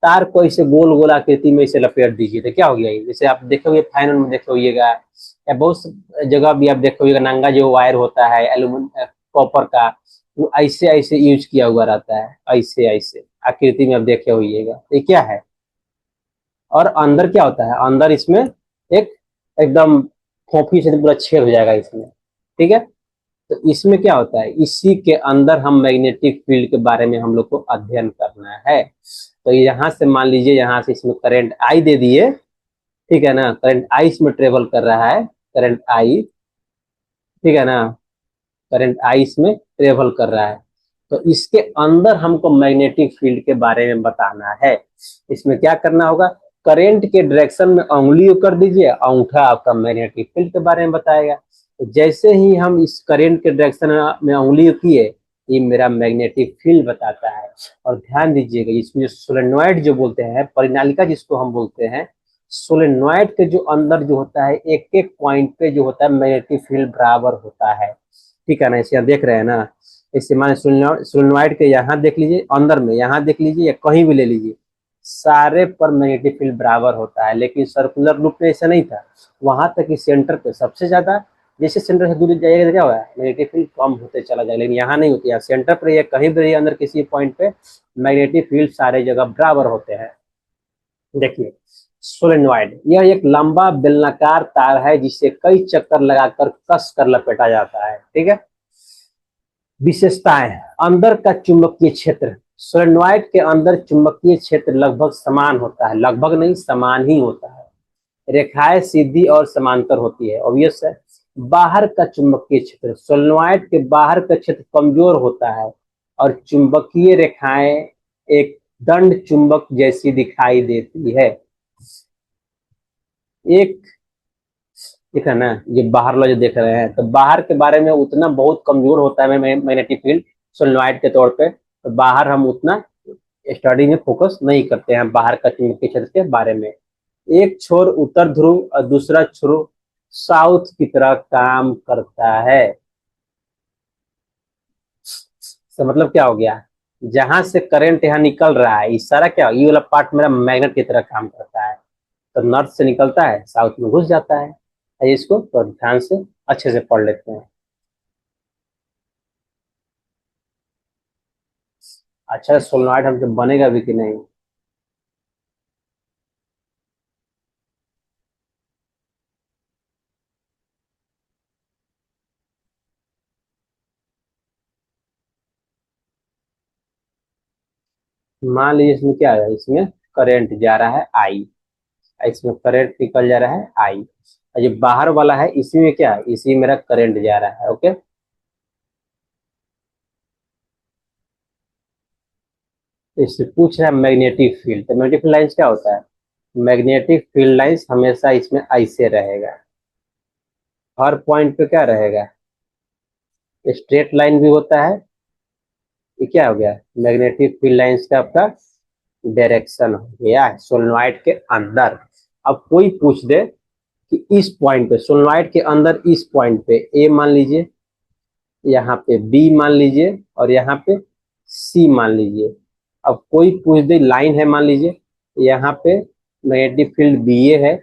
S1: तार को इसे गोल गोल आकृति में इसे लपेट दीजिए तो क्या हो गया, जैसे आप देखोगे फैन में देखे होइएगा, या बहुत जगह भी आप देखते होइएगा, नंगा जो वायर होता है एल्यूमिनियम कॉपर का, वो ऐसे ऐसे यूज किया हुआ रहता है, ऐसे ऐसे आकृति में आप देखे होइएगा, ये क्या है, और अंदर क्या होता है, अंदर इसमें एक एकदम खोपड़ी से पूरा छेद हो जाएगा इसमें, ठीक है। तो इसमें क्या होता है, इसी के अंदर हम मैग्नेटिक फील्ड के बारे में हम लोग को अध्ययन करना है। तो यहाँ से मान लीजिए, यहाँ से इसमें करंट आई दे दिए, ठीक है ना, करंट आई इसमें ट्रेवल कर रहा है, करंट आई, ठीक है ना, करंट आई इसमें ट्रेवल कर रहा है। तो इसके अंदर हमको मैग्नेटिक फील्ड के बारे में बताना है। इसमें क्या करना होगा, करंट के डायरेक्शन में उंगली कर दीजिए, अंगूठा आपका मैग्नेटिक फील्ड के बारे में बताएगा। तो जैसे ही हम इस करंट के डायरेक्शन में उंगली किए, ये मेरा मैग्नेटिक फील्ड बताता है। और ध्यान दीजिएगा, इसमें सोलेनॉइड जो बोलते हैं, परिनालिका जिसको हम बोलते हैं, सोलेनॉइड के जो अंदर जो होता है एक एक पॉइंट पे जो होता है मैग्नेटिक फील्ड बराबर होता है, ठीक है ना, इसे आप देख रहे हैं ना। इसे माने सोलेनॉइड के यहाँ देख लीजिए, अंदर में यहाँ देख लीजिए, या कहीं भी ले लीजिए, सारे पर मैग्नेटिक फील्ड बराबर होता है। लेकिन सर्कुलर लूप में ऐसा नहीं था, वहां तक कि सेंटर पे सबसे ज्यादा, जैसे सेंटर से दूर जाइएगा तो क्या होगा, मैग्नेटिक फील्ड कम होते चला जाएगा, लेकिन यहाँ नहीं होती है, सेंटर पर या कहीं भी अंदर किसी पॉइंट पे मैग्नेटिक फील्ड सारे जगह बराबर होते हैं। देखिए, सोलेनॉइड यह एक लंबा बेलनाकार तार है जिसे कई चक्कर लगाकर कस कर लपेटा जाता है, ठीक है। विशेषताएं, अंदर का चुंबकीय क्षेत्र, सोलेनॉइड के अंदर चुंबकीय क्षेत्र लगभग समान होता है, लगभग नहीं समान ही होता है, रेखाएं सीधी और समांतर होती है, ऑब्वियस है। बाहर का चुंबकीय क्षेत्र, सोलेनॉइड के बाहर का क्षेत्र कमजोर होता है और चुंबकीय रेखाएं एक दंड चुंबक जैसी दिखाई देती है। एक ठीक है ना, ये बाहर वाला जो देख रहे हैं, तो बाहर के बारे में उतना बहुत कमजोर होता है मैग्नेटिक फील्ड सोलेनोइड के तौर पे, तो बाहर हम उतना स्टडी में फोकस नहीं करते हैं बाहर का चुंबकीय क्षेत्र के बारे में। एक छोर उत्तर ध्रुव और दूसरा छोर साउथ की तरह काम करता है। तो मतलब क्या हो गया, जहां से करंट यहाँ निकल रहा है, इस सारा क्या, ये वाला पार्ट मेरा मैग्नेट की तरह काम करता है। तो नॉर्थ से निकलता है साउथ में घुस जाता है। आइए इसको तो ध्यान से अच्छे से पढ़ लेते हैं। अच्छा सोलनॉइड हमसे बनेगा भी कि नहीं। मान लीजिए इसमें क्या है, इसमें करंट जा रहा है आई, इसमें करंट निकल जा रहा है आई, और जो बाहर वाला है इसी में क्या है, इसी में मेरा करंट जा रहा है। ओके, तो इससे पूछ रहा है मैग्नेटिक फील्ड, तो मैग्नेटिक फील्ड लाइंस क्या होता है, मैग्नेटिक फील्ड लाइंस हमेशा इसमें ऐसे रहेगा, हर पॉइंट पे क्या रहेगा, स्ट्रेट लाइन भी होता है। ये क्या हो गया, मैग्नेटिक फील्ड लाइंस का आपका डायरेक्शन हो गया है सोलेनोइड के अंदर। अब कोई पूछ दे कि इस पॉइंट पे सोलेनोइड के अंदर, इस पॉइंट पे ए मान लीजिए, यहाँ पे बी मान लीजिए, और यहाँ पे सी मान लीजिए। अब कोई पूछ दे, लाइन है मान लीजिए, यहाँ पे मैग्नेटिक फील्ड बी ए है,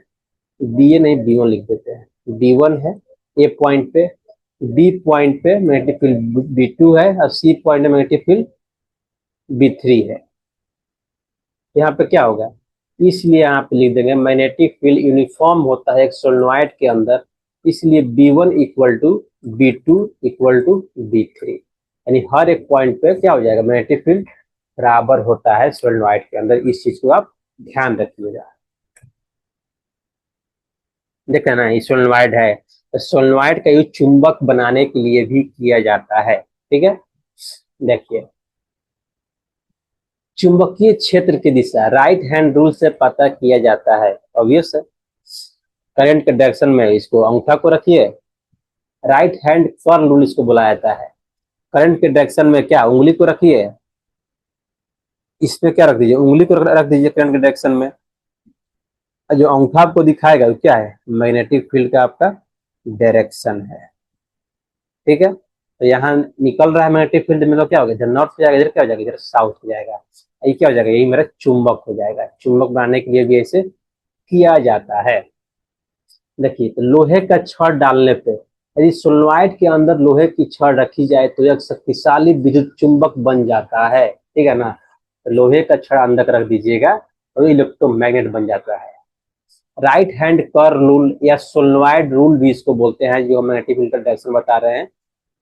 S1: बी ए नहीं बी वन लिख देते हैं, बी वन है ए पॉइंट पे, बी पॉइंट पे मैग्नेटिक फील्ड बी टू है, और सी पॉइंट में मैग्नेटिक फील्ड बी थ्री है। यहाँ पे क्या होगा, इसलिए यहाँ पे लिख देंगे मैग्नेटिक फील्ड यूनिफॉर्म होता है एक सोलेनोइड के अंदर, इसलिए B1 equal to B2 equal to B3, यानी हर एक पॉइंट पे क्या हो जाएगा, मैग्नेटिक फील्ड बराबर होता है सोलेनोइड के अंदर। इस चीज को आप ध्यान रखिएगा। देखा ना, ये सोलेनोइड है, तो सोलेनोइड का यूज चुंबक बनाने के लिए भी किया जाता है। ठीक है, देखिए चुंबकीय क्षेत्र की दिशा राइट हैंड रूल से पता किया जाता है, ऑब्वियस है। करंट के डायरेक्शन में इसको अंगूठा को रखिए, राइट हैंड कर्ल रूल इसको बोला जाता है। करंट के डायरेक्शन में क्या, उंगली को रखिए, इसमें क्या रख दीजिए, उंगली को रख दीजिए करंट के डायरेक्शन में, और जो अंगूठा आपको दिखाएगा वो क्या है, मैग्नेटिक फील्ड का आपका डायरेक्शन है। ठीक है, तो यहाँ निकल रहा है मैग्नेटिक फील्ड में, तो क्या होगा, इधर नॉर्थ हो जाएगा, इधर क्या हो जाएगा, इधर साउथ हो जाएगा। ये क्या हो जाएगा, यही मेरा चुंबक हो जाएगा। चुंबक बनाने के लिए भी ऐसे किया जाता है। देखिए, तो लोहे का छड़ डालने पे, यदि सोलेनोइड के अंदर लोहे की छड़ रखी जाए तो यह शक्तिशाली विद्युत चुंबक बन जाता है। ठीक है ना, तो लोहे का छड़ अंदर रख दीजिएगा और इलेक्ट्रोमैग्नेट बन जाता है। राइट हैंड कर्ल रूल या सोलेनोइड रूल भी इसको बोलते हैं, जो हम मैग्नेटिक फील्ड का डायरेक्शन बता रहे हैं।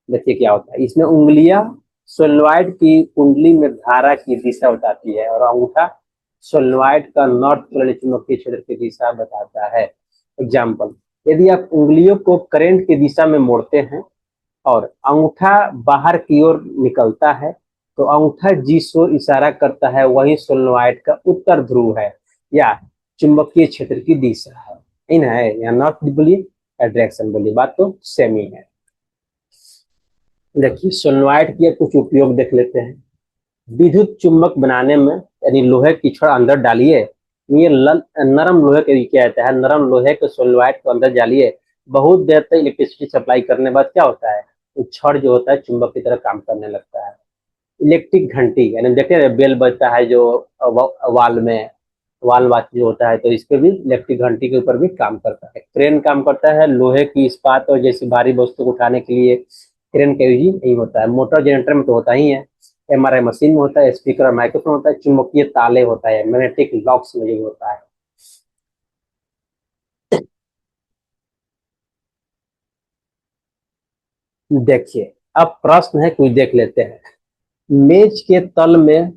S1: देखिए क्या होता है, इसमें उंगलियां सोलेनोइड की कुंडली में धारा की दिशा बताती है, और अंगूठा सोलेनोइड का नॉर्थ पोलर चुंबकीय क्षेत्र की दिशा बताता है। एग्जाम्पल, यदि आप उंगलियों को करंट की दिशा में मोड़ते हैं और अंगूठा बाहर की ओर निकलता है, तो अंगूठा जिस ओर इशारा करता है वही सोलेनोइड का उत्तर ध्रुव है या चुंबकीय क्षेत्र की दिशा है। इन है या नॉर्थ बोलिए या डायरेक्शन बोलिए, बात तो सेम ही है। देखिए सोलेनोइड के कुछ उपयोग देख लेते हैं। विद्युत चुंबक बनाने में, यानी लोहे की छड़ अंदर डालिए, ये नरम लोहे के क्या कहता है, नरम लोहे के सोलेनोइड को अंदर डालिए, बहुत देर तक इलेक्ट्रिसिटी सप्लाई करने बाद क्या होता है, वो छड़ जो होता है चुंबक की तरह काम करने लगता है। इलेक्ट्रिक घंटी, यानी देखते हैं बेल बजता है जो वाल में, वाल वाच जो होता है, तो इस पे भी इलेक्ट्रिक घंटी के ऊपर भी काम करता है। क्रेन काम करता है लोहे की इस्पात और जैसी भारी वस्तु को उठाने के लिए, क्रेन का यूज नहीं होता है। मोटर जनरेटर में तो होता ही है, MRI मशीन में होता है, स्पीकर और माइक्रोफोन होता है, चुंबकीय ताले होता है, मैग्नेटिक लॉक्स में भी होता है। देखिए, अब प्रश्न है कोई, देख लेते हैं। मेज के तल में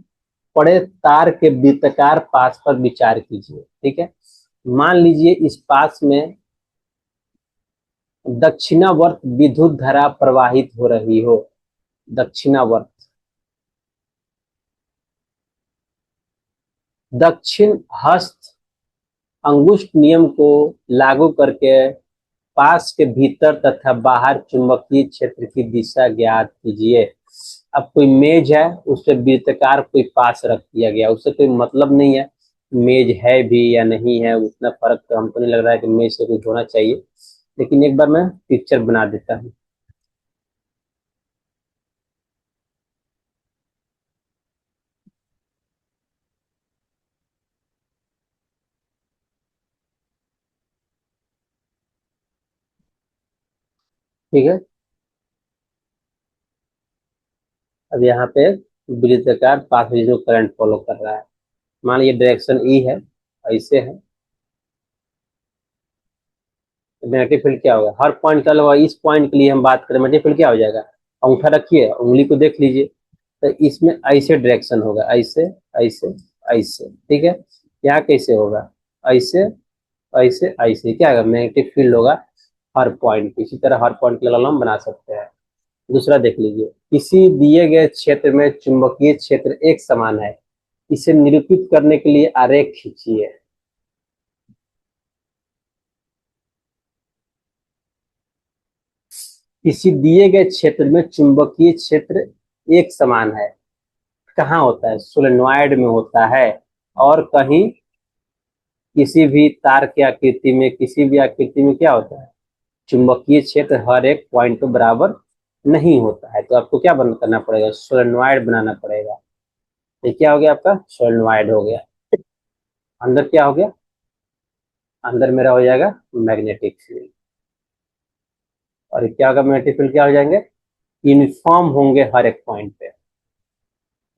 S1: पड़े तार के वृत्ताकार पास पर विचार कीजिए। ठीक है, मान लीजिए इस पास में दक्षिणावर्त विद्युत धारा प्रवाहित हो रही हो, दक्षिणावर्त, दक्षिण हस्त अंगुष्ठ नियम को लागू करके पास के भीतर तथा बाहर चुंबकीय क्षेत्र की दिशा ज्ञात कीजिए। अब कोई मेज है, उस पर वृत्ताकार कोई पास रख दिया गया, उससे कोई मतलब नहीं है मेज है भी या नहीं है, उतना फर्क तो हमको नहीं लग रहा है कि मेज से कुछ होना चाहिए। लेकिन एक बार मैं पिक्चर बना देता हूँ। ठीक है, अब यहाँ पे वृत्ताकार पास जो करंट फॉलो कर रहा है, मान लीजिए डायरेक्शन ई है, ऐसे है। मैग्नेटिक फील्ड क्या होगा, हर पॉइंट का अलग, इस पॉइंट के लिए हम बात करें मैग्नेटिक फील्ड क्या हो जाएगा, अंगूठा रखिए, उंगली को देख लीजिए, तो इसमें ऐसे डायरेक्शन होगा, ऐसे ऐसे ऐसे, ठीक है। यहाँ कैसे होगा, ऐसे ऐसे ऐसे, क्या होगा, मैग्नेटिक फील्ड होगा हर पॉइंट पे। इसी तरह हर पॉइंट के लिए हम बना सकते हैं। दूसरा देख लीजिए, किसी दिए गए क्षेत्र में चुंबकीय क्षेत्र एक समान है, इसे निरूपित करने के लिए आरेख खींचिए। किसी दिए गए क्षेत्र में चुंबकीय क्षेत्र एक समान है, कहाँ होता है, सोलेनॉइड में होता है। और कहीं किसी भी तार की आकृति में, किसी भी आकृति में क्या होता है, चुंबकीय क्षेत्र हर एक पॉइंट पे बराबर नहीं होता है। तो आपको क्या करना पड़ेगा, सोलेनॉइड बनाना पड़ेगा। ये क्या हो गया, आपका सोलेनॉइड हो गया। अंदर क्या हो गया, अंदर मेरा हो जाएगा मैग्नेटिक फील्ड। और ये क्या होगा, मैग्नेटिक फील्ड क्या हो जाएंगे, यूनिफॉर्म होंगे हर एक पॉइंट पे।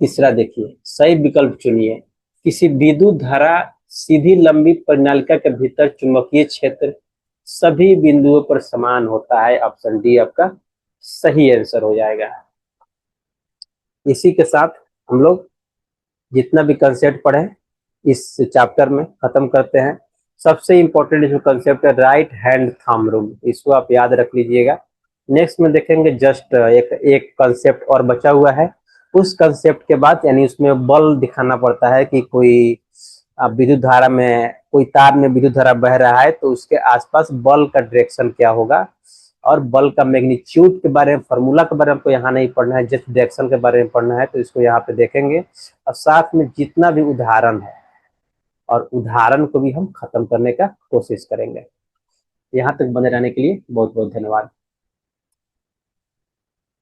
S1: तीसरा देखिए, सही विकल्प चुनिए। किसी विद्युत धारा सीधी लंबी परिनालिका के भीतर चुंबकीय क्षेत्र सभी बिंदुओं पर समान होता है। ऑप्शन डी आपका सही आंसर हो जाएगा। इसी के साथ हम लोग जितना भी कंसेप्ट पढ़े इस चैप्टर में खत्म करते हैं। सबसे इंपॉर्टेंट जो कंसेप्ट है राइट हैंड थंब रूल, इसको आप याद रख लीजिएगा। नेक्स्ट में देखेंगे जस्ट एक एक कंसेप्ट और बचा हुआ है। उस कंसेप्ट के बाद यानी उसमें बल दिखाना पड़ता है कि कोई विद्युत धारा में, कोई तार में विद्युत धारा बह रहा है तो उसके आसपास बल का डायरेक्शन क्या होगा, और बल का मैग्नीट्यूड के बारे में, फार्मूला के बारे में आपको यहाँ नहीं पढ़ना है, जस्ट डायरेक्शन के बारे में पढ़ना है। तो इसको यहाँ पे देखेंगे और साथ में जितना भी उदाहरण है और उदाहरण को भी हम खत्म करने का कोशिश करेंगे। यहाँ तक बने रहने के लिए बहुत बहुत धन्यवाद।